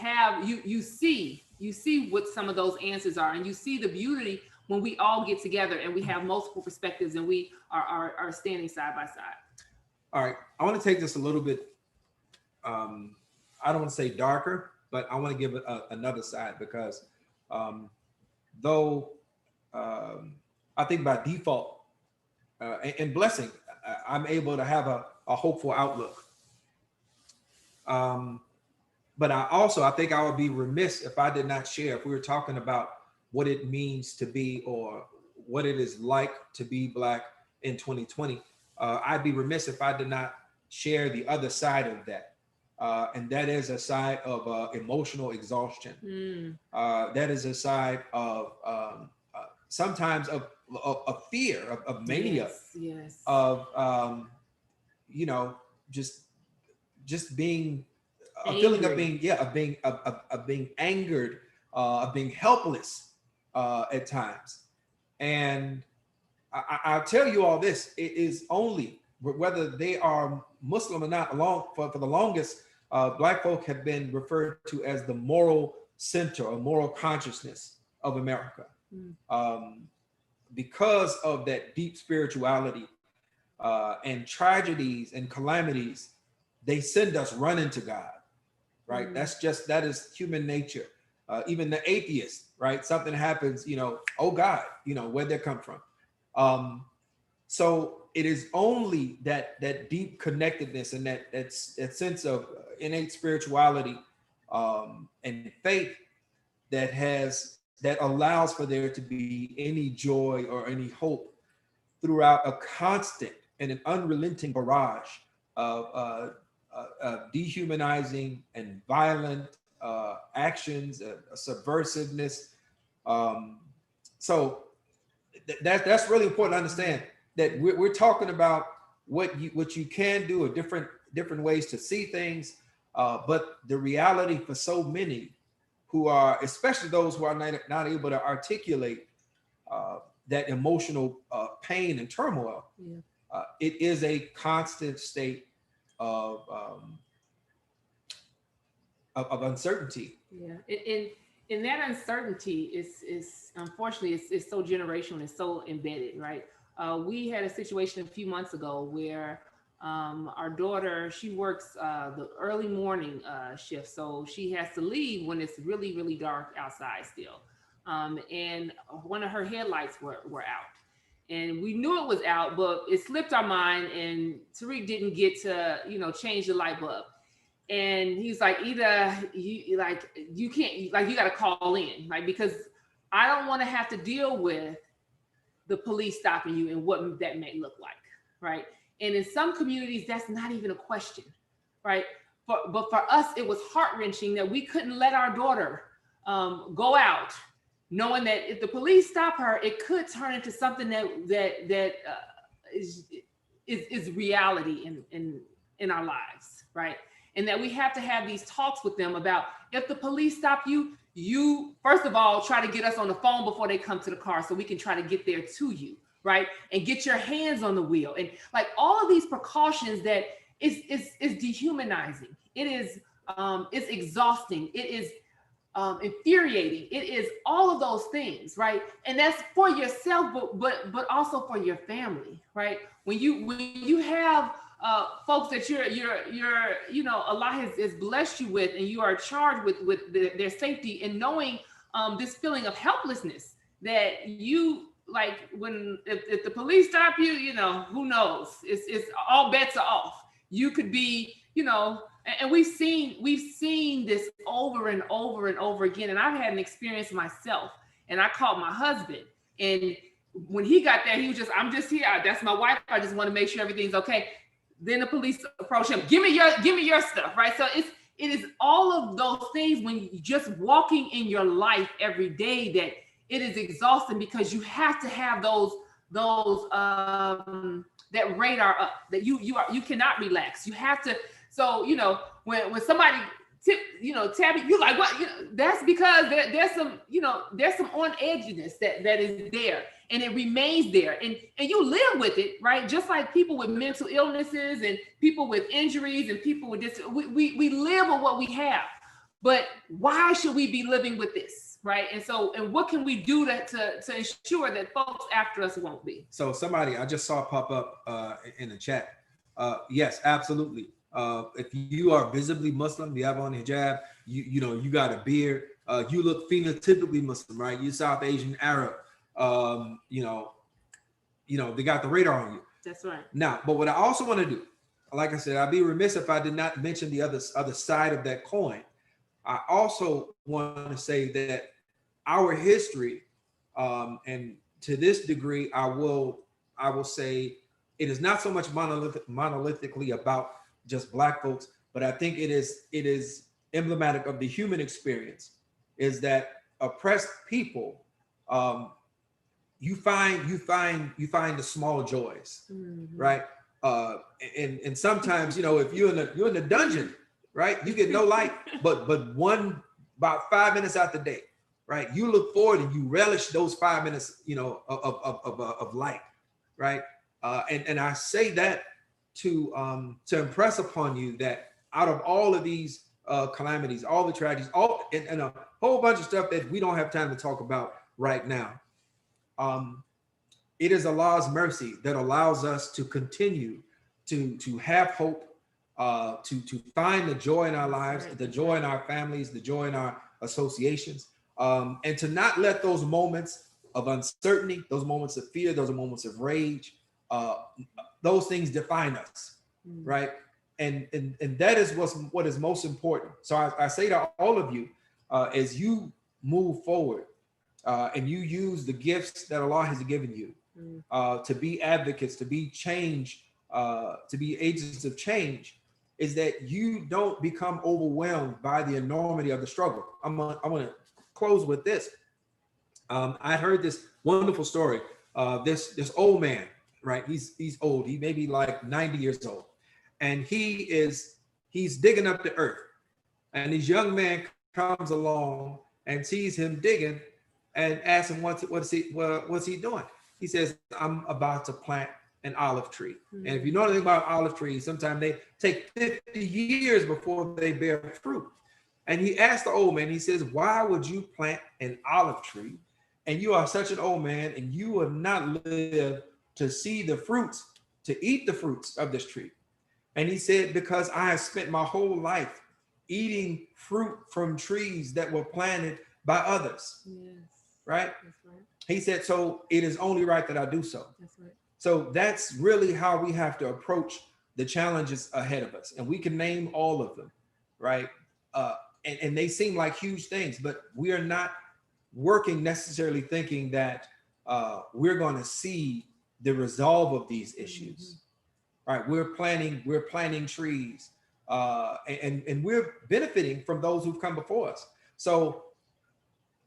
you see what some of those answers are, and you see the beauty when we all get together and we have multiple perspectives and we are standing side by side. All right, I want to take this a little bit, I don't want to say darker, but I want to give it another side, because though I think by default and blessing, I'm able to have a hopeful outlook. But I think I would be remiss if I did not share, if we were talking about what it means to be, or what it is like to be Black in 2020, I'd be remiss if I did not share the other side of that. And that is a side of emotional exhaustion. That is a side of sometimes of fear, of mania, yes. of just being a feeling of being angered, of being helpless at times. And I'll tell you all this: it is only, whether they are Muslim or not, for the longest, Black folk have been referred to as the moral center or moral consciousness of America. Because of that deep spirituality and tragedies and calamities, they send us running to God, right? That is human nature. Even the atheist, right? Something happens, oh God, where'd that come from? So it is only that deep connectedness and that sense of innate spirituality and faith that allows for there to be any joy or any hope throughout a constant and an unrelenting barrage of dehumanizing and violent actions, subversiveness. So that's really important to understand, that we're talking about what you can do, or different ways to see things, but the reality for so many who are, especially those who are not able to articulate that emotional pain and turmoil, it is a constant state of uncertainty. Yeah, and And that uncertainty is unfortunately it's so generational, it's so embedded, right? We had a situation a few months ago where our daughter, she works the early morning shift, so she has to leave when it's really, really dark outside still. And one of her headlights were out. And we knew it was out, but it slipped our mind, and Tariq didn't get to, change the light bulb. And he's like, either you can't, like, you got to call in, like, because I don't want to have to deal with the police stopping you and what that may look like, right? And in some communities, that's not even a question, right? But for us, it was heart-wrenching that we couldn't let our daughter go out, knowing that if the police stop her, it could turn into something that is reality in our lives, right? And that we have to have these talks with them about, if the police stop you, you first of all try to get us on the phone before they come to the car so we can try to get there to you, right? And get your hands on the wheel, and like all of these precautions that is dehumanizing. It is it's exhausting. It is infuriating. It is all of those things, right? And that's for yourself, but also for your family, right? When you have folks that you're Allah has blessed you with, and you are charged with their safety, and knowing this feeling of helplessness that you, like, if the police stop you, who knows? It's all bets are off. You could be, and we've seen this over and over and over again. And I've had an experience myself, and I called my husband, and when he got there, he was just, I'm just here. That's my wife. I just want to make sure everything's okay. Then the police approach him. Give me your stuff, right? So it is all of those things when you just walking in your life every day, that it is exhausting, because you have to have those that radar up, that you cannot relax. You have to. So when somebody tap you, like, what? That's because there's some on edginess that is there, and it remains there, and you live with it, right? Just like people with mental illnesses and people with injuries and people with this, we live with what we have. But why should we be living with this, right? And what can we do to ensure that folks after us won't be? So somebody I just saw pop up in the chat. Yes, absolutely. If you are visibly Muslim, you have on hijab, you got a beard, you look phenotypically Muslim, right? You're South Asian, Arab, they got the radar on you. That's right. Now, but what I also want to do, like I said, I'd be remiss if I did not mention the other side of that coin. I also want to say that our history, and to this degree, I will say it is not so much monolithically about just Black folks, but I think it is emblematic of the human experience, is that oppressed people, you find the small joys, mm-hmm. right? And sometimes, if you're in the dungeon, right, you get no light, but about 5 minutes out the day, right, you look forward and you relish those 5 minutes, of light, right? And I say that to impress upon you that out of all of these calamities, all the tragedies, and a whole bunch of stuff that we don't have time to talk about right now, it is Allah's mercy that allows us to continue to have hope, to find the joy in our lives, the joy in our families, the joy in our associations, and to not let those moments of uncertainty, those moments of fear, those moments of rage, those things define us, right? And that is what is most important. So I say to all of you, as you move forward, and you use the gifts that Allah has given you to be advocates, to be change, to be agents of change, is that you don't become overwhelmed by the enormity of the struggle. I want to close with this. I heard this wonderful story. This old man, right? He's old. He may be like 90 years old, and he's digging up the earth. And this young man comes along and sees him digging, and asks him what's he doing. He says, "I'm about to plant an olive tree." Mm-hmm. And if you know anything about olive trees, sometimes they take 50 years before they bear fruit. And he asked the old man, he says, why would you plant an olive tree and you are such an old man and you will not live to see the fruits, to eat the fruits of this tree? And he said, because I have spent my whole life eating fruit from trees that were planted by others. Yes. Right? That's right. He said, so it is only right that I do so. That's right. So that's really how we have to approach the challenges ahead of us. And we can name all of them, right? And they seem like huge things, but we are not working necessarily thinking that we're going to see the resolve of these issues. Right? We're planting trees, and we're benefiting from those who've come before us. So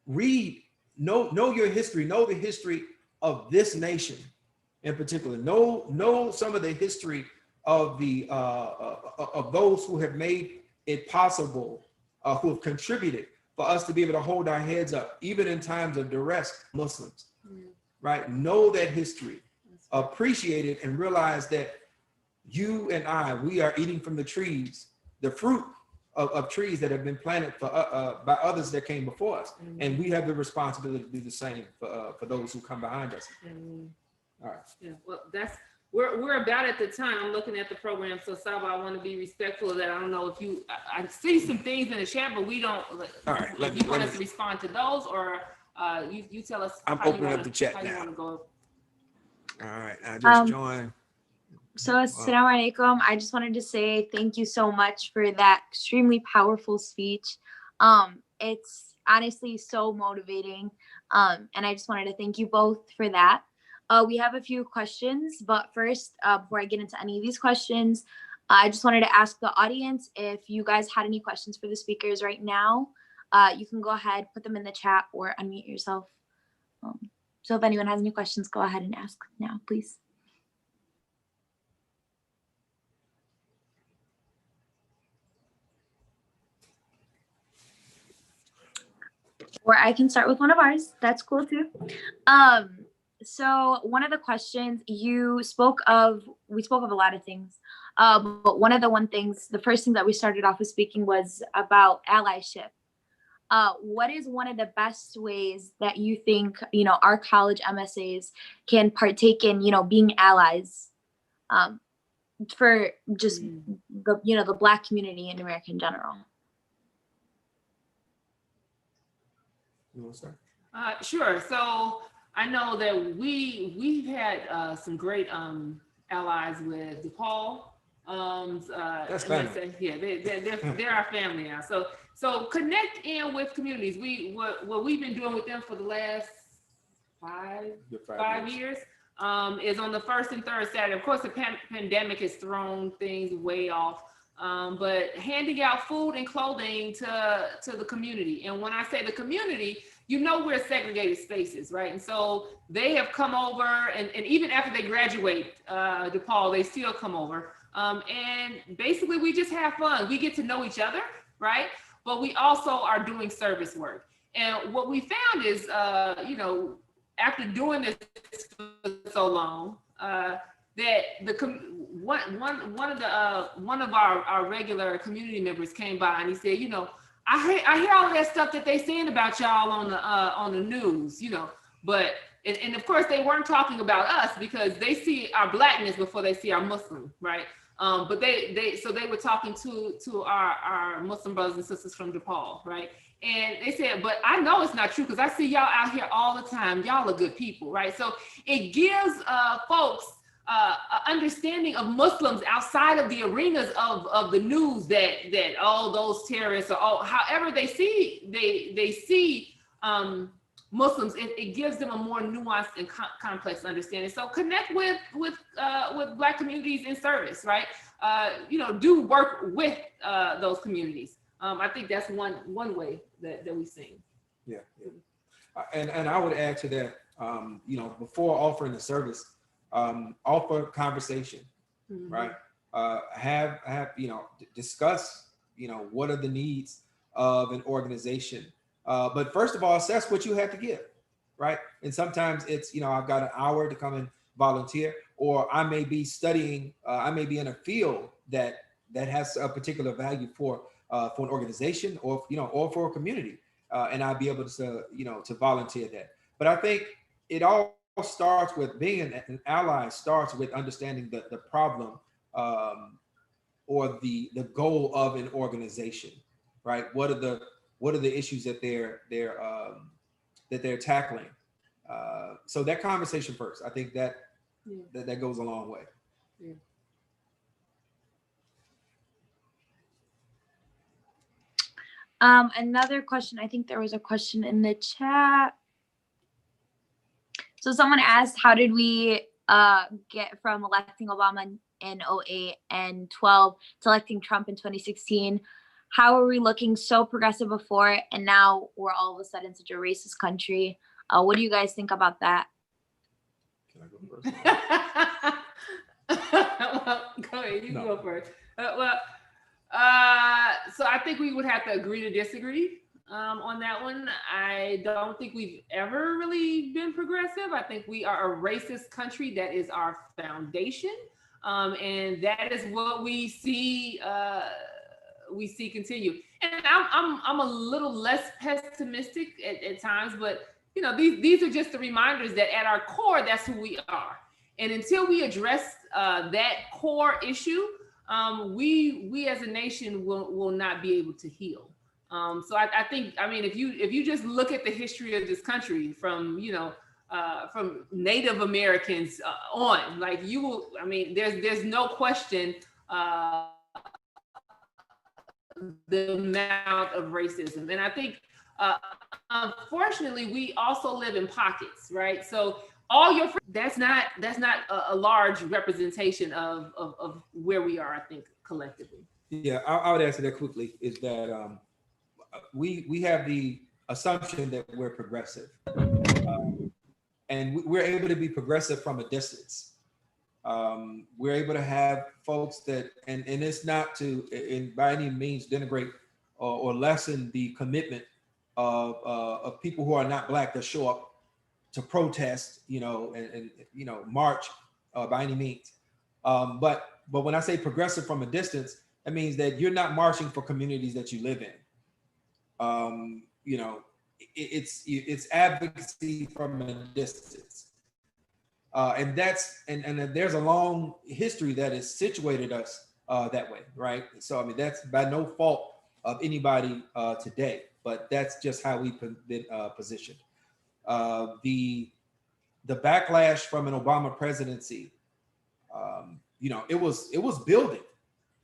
know your history, know the history of this nation in particular. Know some of the history of the of those who have made it possible, who have contributed for us to be able to hold our heads up, even in times of duress. Muslims, right? Know that history, appreciate it, and realize that you and I, we are eating from the trees, the fruit of trees that have been planted for by others that came before us, and we have the responsibility to do the same for those who come behind us. All right. Yeah. Well, we're about at the time. I'm looking at the program, so Saba, I want to be respectful of that. I don't know if you, I see some things in the chat, but we don't. All right. You want us to respond to those, or you tell us. I'm opening up the chat how now. You want to go. All right. I just joined. So, Assalamu alaikum. I just wanted to say thank you so much for that extremely powerful speech. It's honestly so motivating. And I just wanted to thank you both for that. We have a few questions, but first, before I get into any of these questions, I just wanted to ask the audience if you guys had any questions for the speakers right now. You can go ahead, put them in the chat, or unmute yourself. So if anyone has any questions, go ahead and ask now, please. Or I can start with one of ours. That's cool too. So one of the questions we spoke of a lot of things. But the first thing that we started off with speaking was about allyship. What is one of the best ways that you think, our college MSAs can partake in, being allies for just the Black community in America in general? You want to start? Sure. So I know that we've had some great allies with DePaul. That's family. Yeah, they're our family now. So connect in with communities. What we've been doing with them for the last five years is on the first and third Saturday. Of course, the pandemic has thrown things way off. But handing out food and clothing to the community. And when I say the community, we're segregated spaces, right? And so they have come over, and even after they graduate DePaul, they still come over. And basically we just have fun. We get to know each other, right? But we also are doing service work. And what we found is, after doing this for so long, that one of our regular community members came by and he said, I hear all that stuff that they saying about y'all on the news, but and of course they weren't talking about us because they see our Blackness before they see our Muslim, right? But they were talking to our Muslim brothers and sisters from DePaul, right? And they said, but I know it's not true because I see y'all out here all the time. Y'all are good people, right? So it gives folks understanding of Muslims outside of the arenas of the news that all those terrorists or however they see Muslims, it gives them a more nuanced and complex understanding. So connect with Black communities in service, right? Do work with those communities. I think that's one way that we sing. Yeah. And I would add to that, before offering the service, offer conversation, right? Have discuss, what are the needs of an organization. But first of all, assess what you have to give, right? And sometimes it's, I've got an hour to come and volunteer, or I may be studying, I may be in a field that has a particular value for for an organization or, or for a community. And I'd be able to, to volunteer that. But I think it all starts with being an ally, starts with understanding the problem or the goal of an organization, right? What are the issues that they're tackling? So that conversation first, I think that goes a long way. Yeah. Another question, I think there was a question in the chat. So someone asked, how did we get from electing Obama in 08 and 12 to electing Trump in 2016? How are we looking so progressive before and now we're all of a sudden such a racist country? What do you guys think about that? Can I go first? Well, go ahead, you No. go first. So I think we would have to agree to disagree on that one. I don't think we've ever really been progressive. I think we are a racist country. That is our foundation, and that is what we see. We see continue. And I'm a little less pessimistic at times, but these are just the reminders that at our core, that's who we are. And until we address that core issue, we as a nation will not be able to heal. So I think, if you just look at the history of this country from Native Americans on, like you will, there's no question the amount of racism. And I think, unfortunately, we also live in pockets, right? So all your that's not a large representation of where we are, I think, collectively. Yeah, I would answer that quickly. Is that we have the assumption that we're progressive, and we're able to be progressive from a distance. We're able to have folks that, and it's not to by any means denigrate or lessen the commitment of people who are not Black that show up to protest, and march by any means. But when I say progressive from a distance, that means that you're not marching for communities that you live in. It's advocacy from a distance. And there's a long history that has situated us that way, right? So that's by no fault of anybody today, but that's just how we've been positioned. The backlash from an Obama presidency, it was building.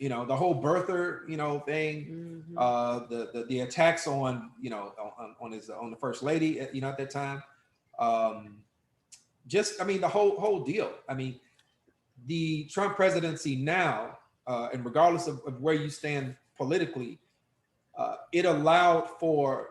The whole birther, thing, mm-hmm. The attacks on, on the first lady, at that time. The whole deal. The Trump presidency now, and regardless of where you stand politically, it allowed for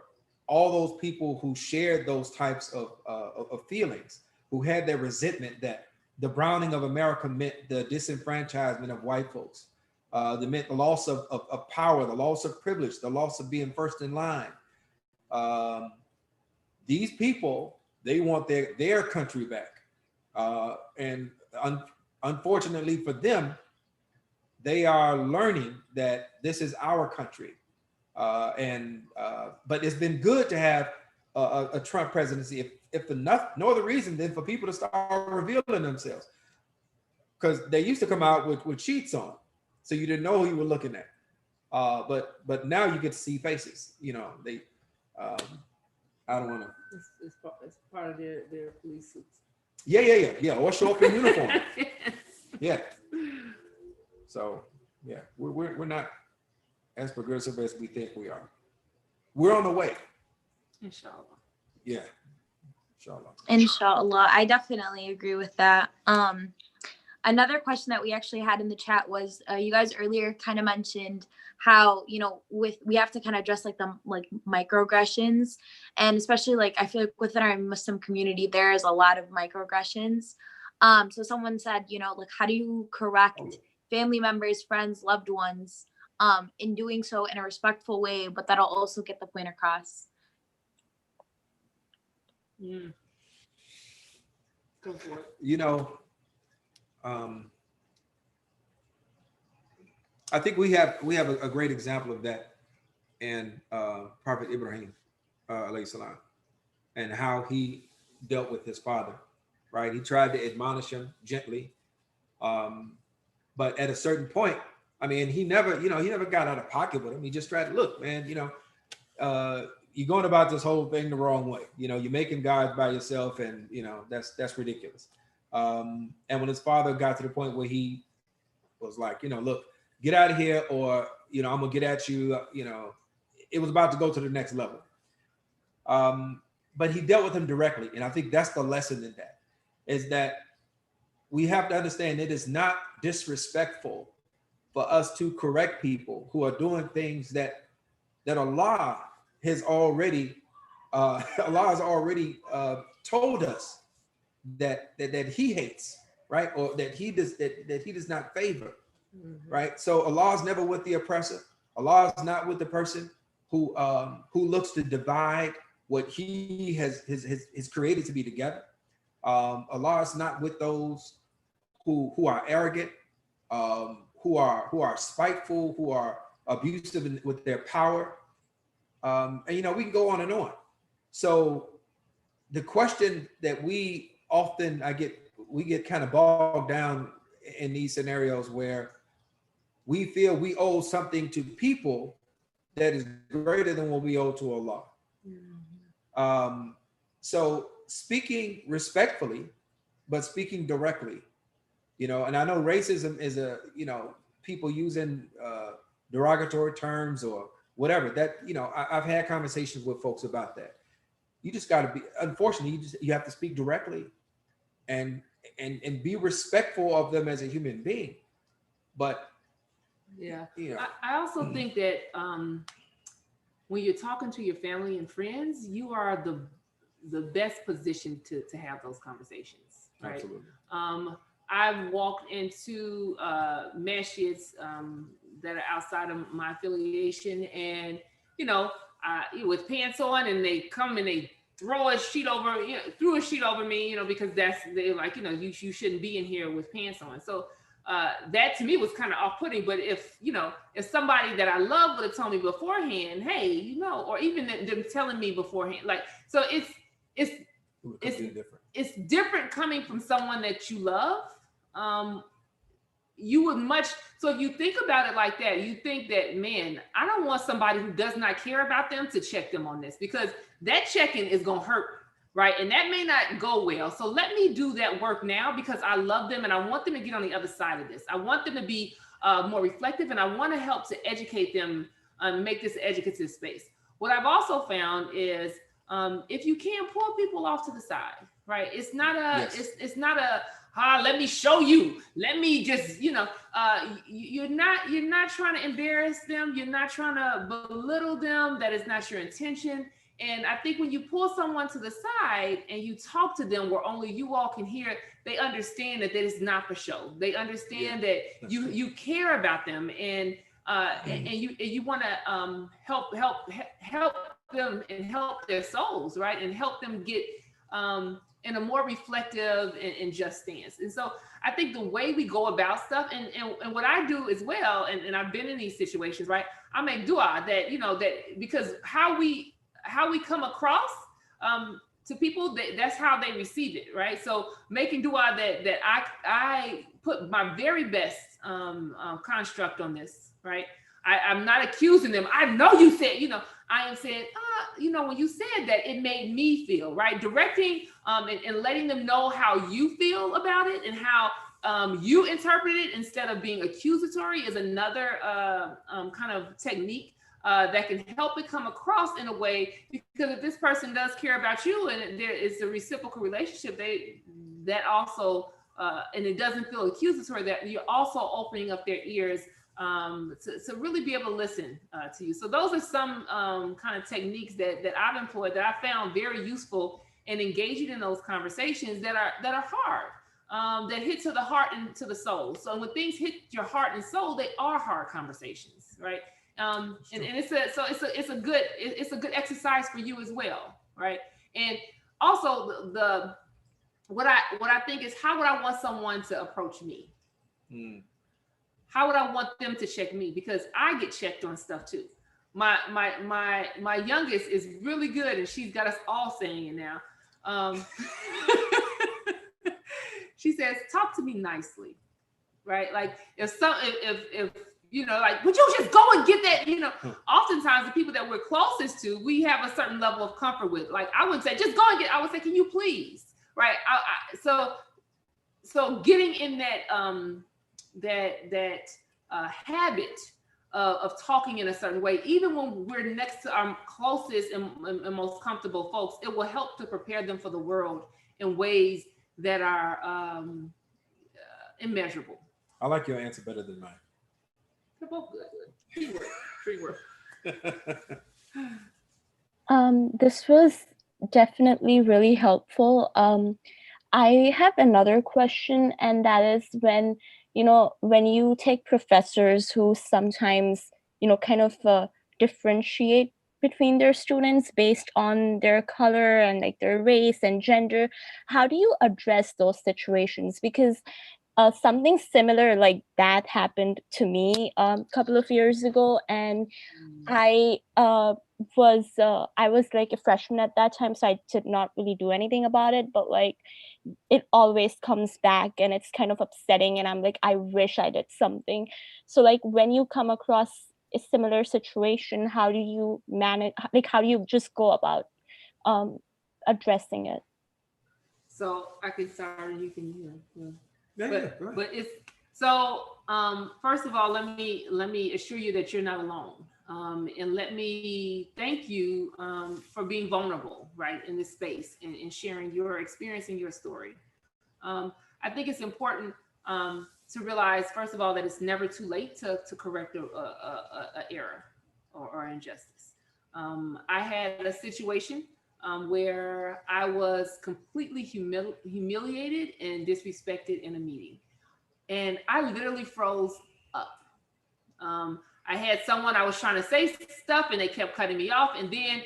all those people who shared those types of feelings, who had their resentment that the browning of America meant the disenfranchisement of white folks, that meant the loss of power, the loss of privilege, the loss of being first in line. These people, they want their country back. And unfortunately for them, they are learning that this is our country. But it's been good to have a Trump presidency, if for no other reason than for people to start revealing themselves. Because they used to come out with sheets on, so you didn't know who you were looking at. But now you get to see faces. They, I don't want to. It's part of their police suits. Yeah. Or show up in uniform. Yeah. So yeah, we're not as progressive as we think we are. We're on the way. Inshallah. Yeah. Inshallah. Inshallah. I definitely agree with that. Another question that we actually had in the chat was, you guys earlier kind of mentioned how, we have to kind of address the microaggressions, and especially I feel like within our Muslim community, there is a lot of microaggressions. So someone said, how do you correct family members, friends, loved ones, in doing so in a respectful way, but that'll also get the point across? Yeah. Go for it. I think we have a great example of that and Prophet Ibrahim, alayhi salam, and how he dealt with his father, right? He tried to admonish him gently, but at a certain point, I mean, he never got out of pocket with him. He just tried to look, man, you're going about this whole thing the wrong way. You're making gods by yourself, and that's ridiculous. And when his father got to the point where he was like, look, get out of here, or I'm gonna get at you. It was about to go to the next level. But he dealt with him directly, and I think that's the lesson in that, is that we have to understand it is not disrespectful for us to correct people who are doing things that Allah has already told us that He hates, right, or that He does not favor, right? So Allah is never with the oppressor. Allah is not with the person who looks to divide what He has created to be together. Allah is not with those who are arrogant, who are spiteful, who are abusive with their power. And we can go on and on. So the question that we often get kind of bogged down in these scenarios where we feel we owe something to people that is greater than what we owe to Allah. So speaking respectfully, but speaking directly, and I know racism is people using derogatory terms or whatever that, I've had conversations with folks about that. You just got to be, unfortunately, you have to speak directly and be respectful of them as a human being. But yeah, I also think that when you're talking to your family and friends, you are the best position to have those conversations, right? Absolutely. I've walked into masjids that are outside of my affiliation, and with pants on, and they come and they threw a sheet over me, because they're like, you shouldn't be in here with pants on. So that to me was kind of off-putting. But if somebody that I love would have told me beforehand, hey, or even them telling me beforehand, like, so it's different coming from someone that you love. You would so if you think about it like that, you think that, man, I don't want somebody who does not care about them to check them on this, because that checking is going to hurt, right? And that may not go well. So let me do that work now, because I love them and I want them to get on the other side of this. I want them to be more reflective, and I want to help to educate them, make this an educative space. What I've also found is if you can pull people off to the side, right? It's not it's not a let me show you. Let me just, you're not trying to embarrass them. You're not trying to belittle them. That is not your intention. And I think when you pull someone to the side and you talk to them where only you all can hear, they understand that is not for show. They understand that you care about them, and you want to help them and help their souls, right? And help them get in a more reflective and just stance. And so I think the way we go about stuff, and what I do as well, and I've been in these situations, right? I make dua that, that because how we come across to people, that's how they receive it, right? So making dua that I put my very best construct on this, right? I'm not accusing them. I know you said, I am saying, when you said that, it made me feel, right? Directing and letting them know how you feel about it and how you interpret it instead of being accusatory is another kind of technique that can help it come across in a way, because if this person does care about you and there is a reciprocal relationship, that also, and it doesn't feel accusatory, that you're also opening up their ears to really be able to listen to you. So those are some kind of techniques that I've employed that I found very useful in engaging in those conversations that are hard, that hit to the heart and to the soul. So when things hit your heart and soul, they are hard conversations, right? And it's a good exercise for you as well, right? And also what I think is, how would I want someone to approach me? How would I want them to check me? Because I get checked on stuff too. my youngest is really good, and she's got us all saying it now. She says, talk to me nicely, right? Like if you know, like, would you just go and get that? You know, oftentimes the people that we're closest to, we have a certain level of comfort with. Like, I wouldn't say, just go and get, I would say, can you please? Right. So getting in that habit of talking in a certain way, even when we're next to our closest and most comfortable folks, it will help to prepare them for the world in ways that are immeasurable. I like your answer better than mine. They're both good. Teamwork. This was definitely really helpful. I have another question, and that is when you take professors who sometimes, kind of differentiate between their students based on their color and like their race and gender, how do you address those situations? Because something similar like that happened to me a couple of years ago, and I was like a freshman at that time, so I did not really do anything about it, but like it always comes back and it's kind of upsetting, and I'm like, I wish I did something. So like when you come across a similar situation, how do you manage, like how do you just go about addressing it? So I can start and you can Yeah, but it's so first of all, let me assure you that you're not alone. And let me thank you for being vulnerable, right, in this space and sharing your experience and your story. I think it's important to realize, first of all, that it's never too late to correct a error or injustice. I had a situation where I was completely humiliated and disrespected in a meeting. And I literally froze up. I had someone, I was trying to say stuff and they kept cutting me off. And then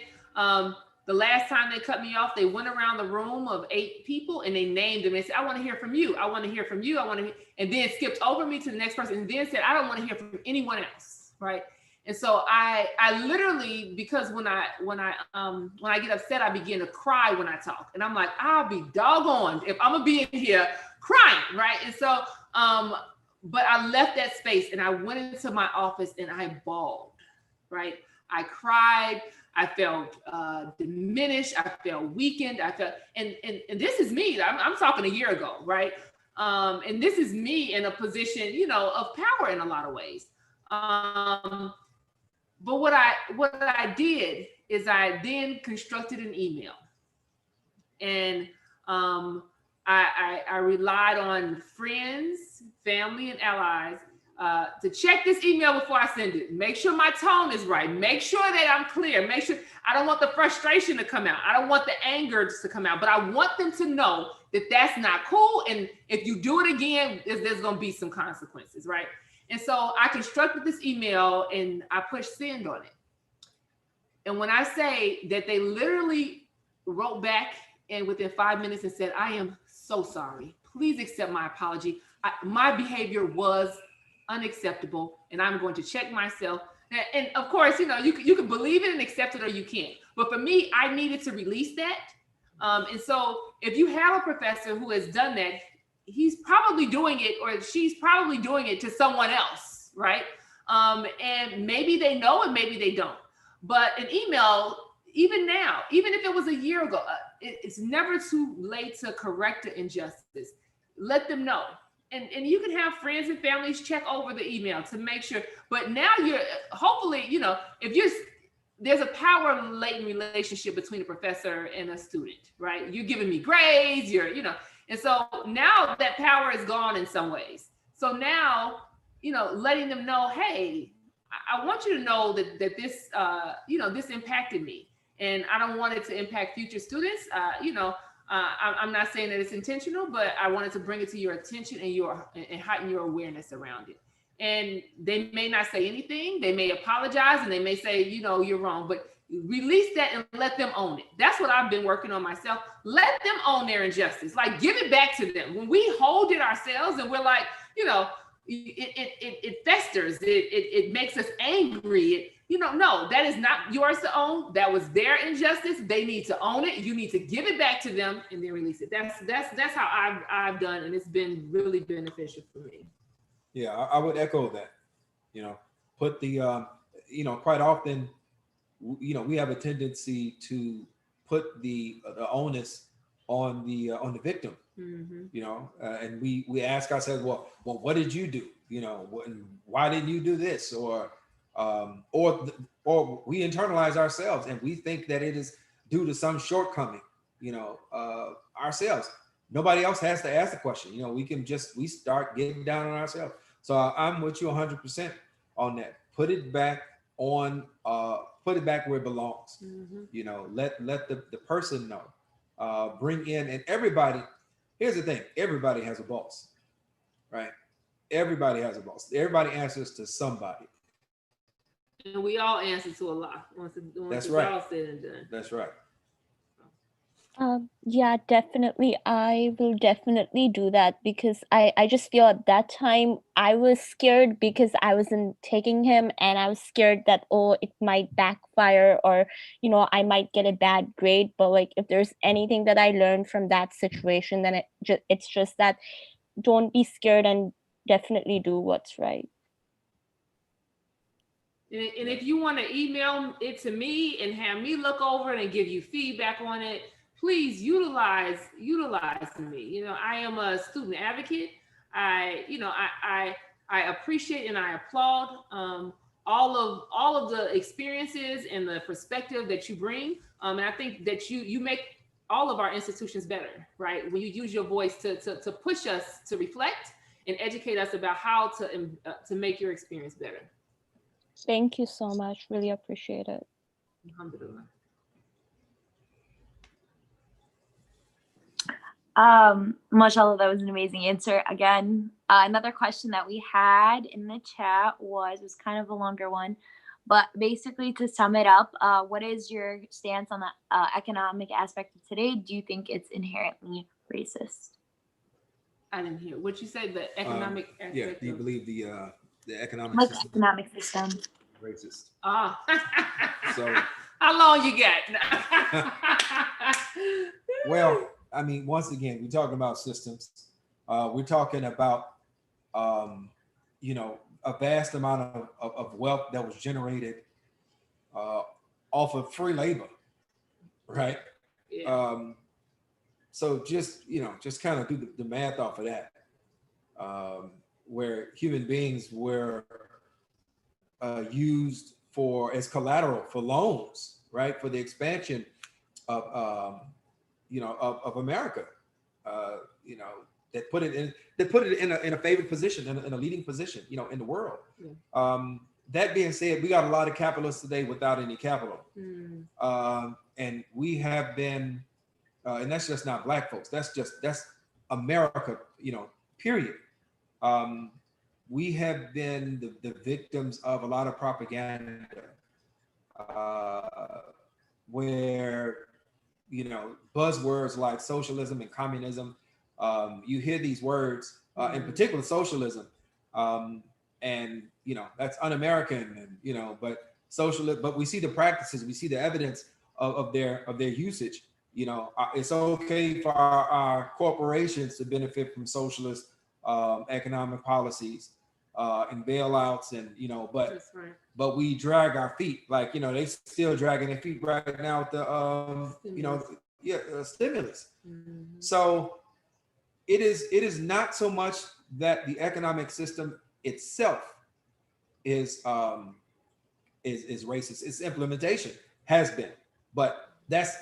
the last time they cut me off, they went around the room of 8 people and they named them. They said, I want to hear from you. I want to hear from you. I want to hear, and then skipped over me to the next person and then said, I don't want to hear from anyone else. Right. And so I literally, because when I get upset, I begin to cry when I talk. And I'm like, I'll be doggone if I'm gonna be in here crying, right? And so, but I left that space and I went into my office and I bawled, right? I cried, I felt diminished, I felt weakened, I felt, and this is me, I'm talking a year ago, right? And this is me in a position, of power in a lot of ways. But what I did is I then constructed an email, and I relied on friends, family, and allies to check this email before I send it. Make sure my tone is right. Make sure that I'm clear. Make sure I don't want the frustration to come out. I don't want the anger to come out, but I want them to know that that's not cool. And if you do it again, there's going to be some consequences, right? And so I constructed this email and I pushed send on it. And when I say that they literally wrote back and within 5 minutes and said, I am so sorry. Please accept my apology. My behavior was unacceptable and I'm going to check myself. And of course, you can believe it and accept it or you can't. But for me, I needed to release that. And so if you have a professor who has done that, he's probably doing it or she's probably doing it to someone else, right? And maybe they know and maybe they don't. But an email, even now, even if it was a year ago, it's never too late to correct an injustice. Let them know. And you can have friends and families check over the email to make sure. But now you're hopefully, there's a power latent relationship between a professor and a student, right? You're giving me grades, and so now that power is gone in some ways. So now, letting them know, hey, I want you to know that this, this impacted me, and I don't want it to impact future students. I'm not saying that it's intentional, but I wanted to bring it to your attention and heighten your awareness around it. And they may not say anything. They may apologize and they may say, you're wrong, but release that and let them own it. That's what I've been working on myself. Let them own their injustice. Like, give it back to them. When we hold it ourselves and we're like, it festers. It makes us angry. No, that is not yours to own. That was their injustice. They need to own it. You need to give it back to them and then release it. That's how I've done, and it's been really beneficial for me. Yeah, I would echo that. Put the quite often, we have a tendency to put the onus on the victim. And we ask ourselves, well, what did you do? Why didn't you do this? Or we internalize ourselves and we think that it is due to some shortcoming, ourselves. Nobody else has to ask the question. We start getting down on ourselves. So I'm with you 100% on that. Put it back where it belongs. Let the person know. Bring in, and everybody. Here's the thing: everybody has a boss, right? Everybody has a boss. Everybody answers to somebody. And we all answer to Allah. Once That's it's right. all said and done. That's right. Yeah, definitely. I will definitely do that because I just feel at that time I was scared because I wasn't taking him and I was scared that, it might backfire or, I might get a bad grade. But like, if there's anything that I learned from that situation, then it's just that don't be scared and definitely do what's right. And if you want to email it to me and have me look over it and give you feedback on it, please utilize me. I am a student advocate. I appreciate and I applaud all of the experiences and the perspective that you bring. And I think that you make all of our institutions better, right? When you use your voice to push us to reflect and educate us about how to make your experience better. Thank you so much. Really appreciate it. Alhamdulillah. Mashallah, that was an amazing answer. Again, another question that we had in the chat was kind of a longer one, but basically to sum it up, what is your stance on the economic aspect of today? Do you think it's inherently racist? I didn't hear what you said. The economic aspect. Yeah. Do you believe the economic Like system? Economic system. Racist. So how long you got? Well, I mean, once again, we're talking about systems. We're talking about, a vast amount of wealth that was generated off of free labor, right? Yeah. So just kind of do the math off of that, where human beings were used as collateral for loans, right? For the expansion of America, that put it in a favored position, in a leading position, in the world. Yeah. That being said, we got a lot of capitalists today without any capital. And we have been, and that's just not Black folks, that's America, period. We have been the victims of a lot of propaganda, where buzzwords like socialism and communism, you hear these words, in particular socialism, and that's un-American, and but socialist, but we see the practices, we see the evidence of their usage. It's okay for our corporations to benefit from socialist economic policies and bailouts, and but we drag our feet, like they still dragging their feet right now with the stimulus. So it is not so much that the economic system itself is racist. Its implementation has been, but that's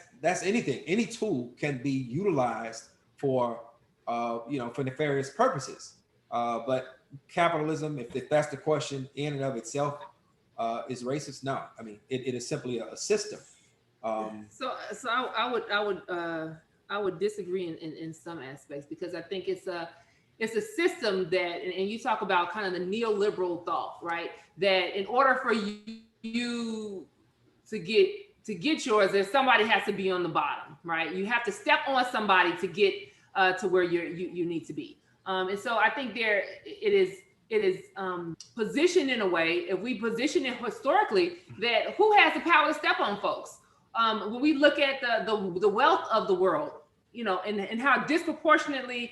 anything. Any tool can be utilized for for nefarious purposes. But capitalism, if that's the question in and of itself, is racist? No, I mean it is simply a system. So I would disagree in some aspects, because I think it's a system that, and you talk about kind of the neoliberal thought, right? That in order for you to get yours, there's somebody has to be on the bottom, right? You have to step on somebody to get to where you need to be. And so I think it is positioned in a way, if we position it historically, that who has the power to step on folks? When we look at the wealth of the world, you know, and how disproportionately,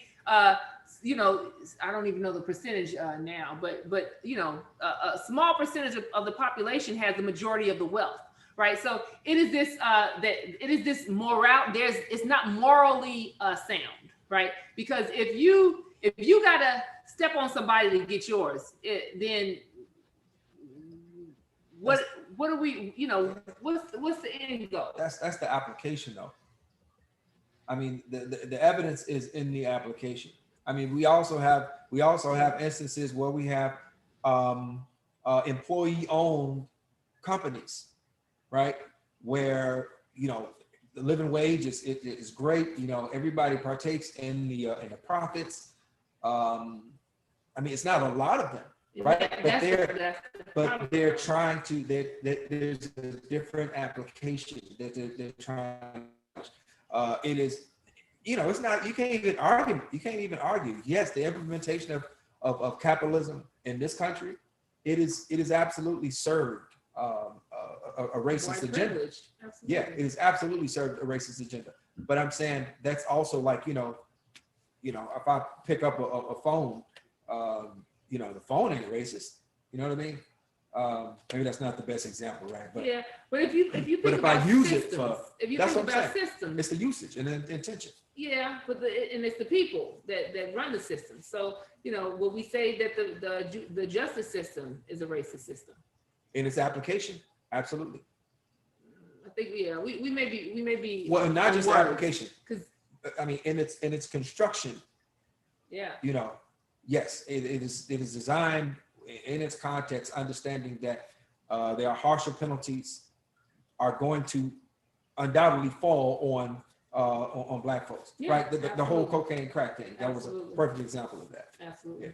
you know, I don't even know the percentage now, but you know, a small percentage of the population has the majority of the wealth, right? So it is this this moral. It's not morally sound, right? Because if you gotta step on somebody to get yours, then what do we, you know, what's the end goal? That's the application though. I mean, the evidence is in the application. I mean, we also have instances where we have employee-owned companies, right? Where, you know, the living wage is great. You know, everybody partakes in the profits. I mean, it's not a lot of them, right? But they're trying to. There's a different application that they're trying. It is, you know, it's not. You can't even argue. Yes, the implementation of capitalism in this country, it is absolutely served a racist agenda. Yeah, it is absolutely served a racist agenda. But I'm saying that's also like, you know, if I pick up a phone, you know, the phone ain't racist. You know what I mean? Maybe that's not the best example, right? But yeah, but if you think if about I use systems, it for, if you that's think what I'm about saying. systems, It's the usage and the intention. Yeah, but and it's the people that run the system. So, you know, will we say that the justice system is a racist system? In its application, absolutely. I think we may be Well, not just words, application. because I mean, in its construction. Yeah. You know, yes, it is designed in its context, understanding that there are harsher penalties are going to undoubtedly fall on Black folks, Yeah, right? The whole cocaine crack thing. That Absolutely. was a perfect example of that. Absolutely. Yeah.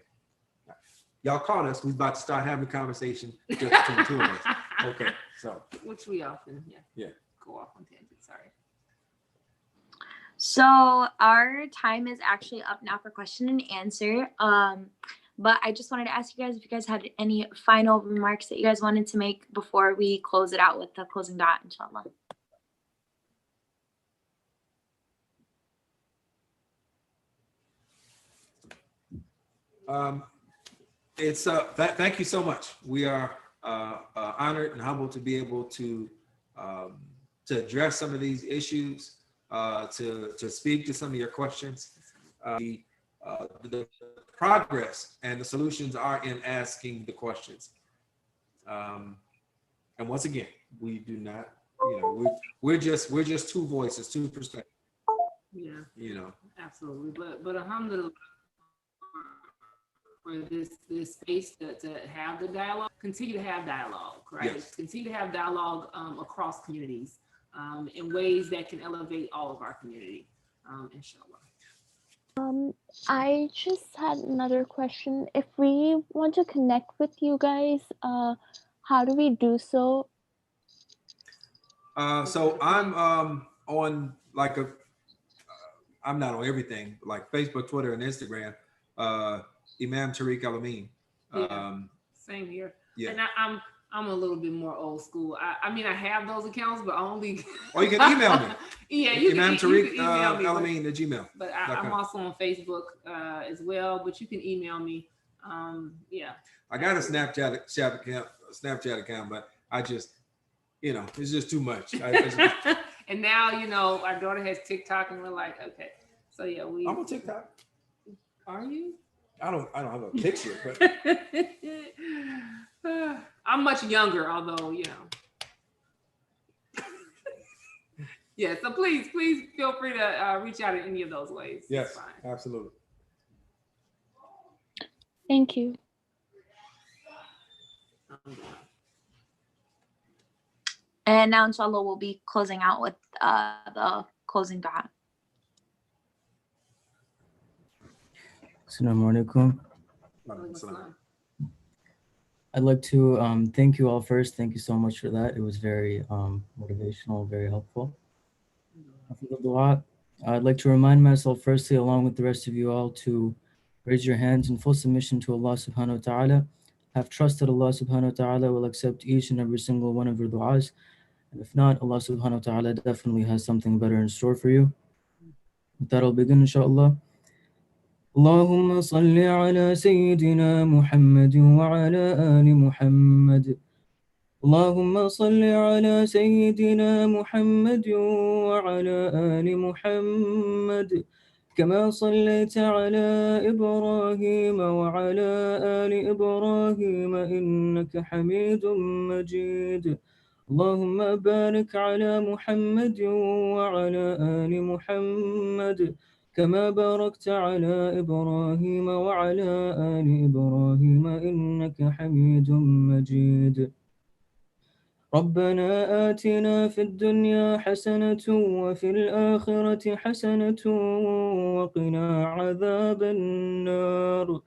Y'all caught us. We about to start having a conversation just between two of us. Okay, so. Which we often, Yeah. go off on tangents. Sorry. So our time is actually up now for question and answer. But I just wanted to ask you guys if you guys had any final remarks that you guys wanted to make before we close it out with the closing dot, inshallah. It's thank you so much. We are honored and humbled to be able to address some of these issues, to speak to some of your questions. The progress and the solutions are in asking the questions. And once again, we do not, you know, we're just two voices, two perspectives. Yeah. You know. Absolutely. But alhamdulillah, for this space to have the dialogue, continue to have dialogue, right? Yes. Continue to have dialogue across communities in ways that can elevate all of our community, inshallah. I just had another question. If we want to connect with you guys, how do we do so? So I'm on like I'm not on everything like Facebook, Twitter, and Instagram. Imam Tariq El-Amin. Same here. Yeah. And I'm a little bit more old school. I mean, I have those accounts, but only. Or you can email me. Yeah, you Imam can Tariq email me. El-Amin at Gmail. But I'm also on Facebook as well. But you can email me. Yeah. I got a Snapchat account, but I just, you know, it's just too much. And now, you know, our daughter has TikTok, and we're like, okay. So yeah, I'm on TikTok. Are you? I don't have a picture, but I'm much younger, although, you know. Yeah, so please feel free to reach out in any of those ways. Yes, absolutely. Thank you. And now, inshallah, we'll be closing out with the closing dua. Assalamu alaikum. I'd like to thank you all first. Thank you so much for that. It was very motivational, very helpful. For the dua, I'd like to remind myself firstly, along with the rest of you all, to Raise your hands in full submission to Allah subhanahu wa ta'ala. Have trust that Allah subhanahu wa ta'ala will accept each and every single one of your du'as. And if not, Allah subhanahu wa ta'ala definitely has something better in store for you. With that, I'll begin, inshallah. اللهم صل على سيدنا محمد وعلى آل محمد. اللهم صل على سيدنا محمد وعلى آل محمد كما صليت على إبراهيم وعلى آل إبراهيم إنك حميد مجيد. اللهم بارك على محمد وعلى آل محمد كما باركت على إبراهيم وعلى آل إبراهيم إنك حميد مجيد. ربنا آتنا في الدنيا حسنة وفي الآخرة حسنة وقنا عذاب النار.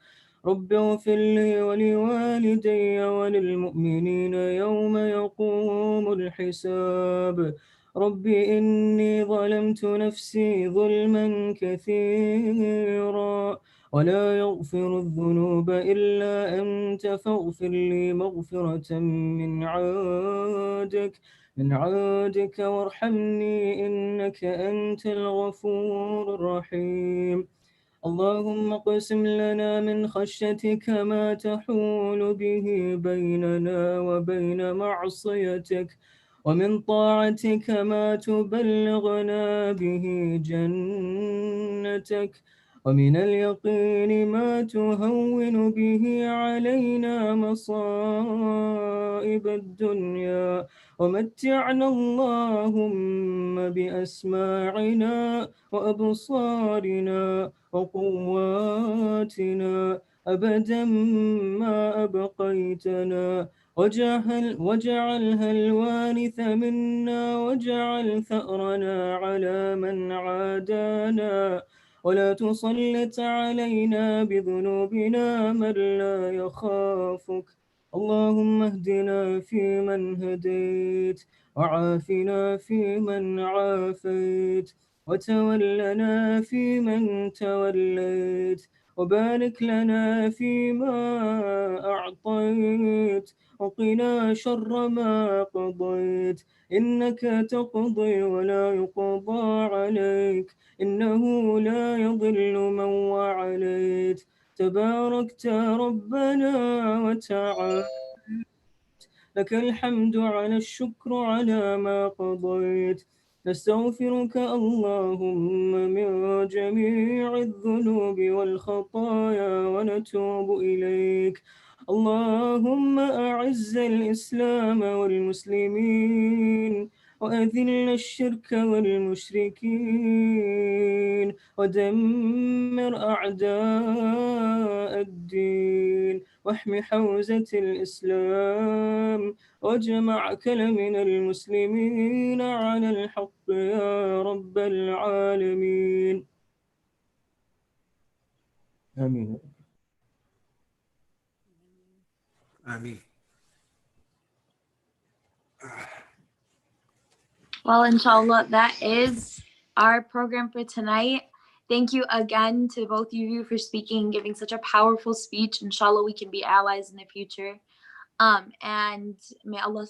رب اغفر لي ولوالدي وللمؤمنين يوم يقوم الحساب. رب إني ظلمت نفسي ظلما كثيرا ولا يغفر الذنوب إلا أنت فاغفر لي مغفرة من عندك وارحمني إنك أنت الغفور الرحيم. اللهم اقسم لنا من خشيتك ما تحول به بيننا وبين معصيتك ومن طاعتك ما تبلغنا به جنتك ومن اليقين ما تهون به علينا مصائب الدنيا ومتعنا اللهم بأسماعنا وأبصارنا وقواتنا أبدا ما أبقيتنا واجعلها الوارث منا واجعل ثأرنا على من عادانا ولا تسلط علينا بذنوبنا من لا يخافك. اللهم اهدنا فيمن هديت وعافنا فيمن عافيت وتولنا فيمن توليت وبارك لنا فيما أعطيت وقنا شر ما قضيت إنك تقضي ولا يقضى عليك إنه لا يضل من وعليت تباركت ربنا وتعالى. لك الحمد على الشكر على ما قضيت. نستغفرك اللهم من جميع الذنوب والخطايا ونتوب إليك. اللهم أعز الإسلام والمسلمين وأذل الشرك والمشركين ودمر أعداء الدين واحم حوزة الإسلام واجمع كلمنا المسلمين على الحق يا رب العالمين. آمين. آمين. Well, inshallah, that is our program for tonight. Thank you again to both of you for speaking, giving such a powerful speech. Inshallah, we can be allies in the future. And may Allah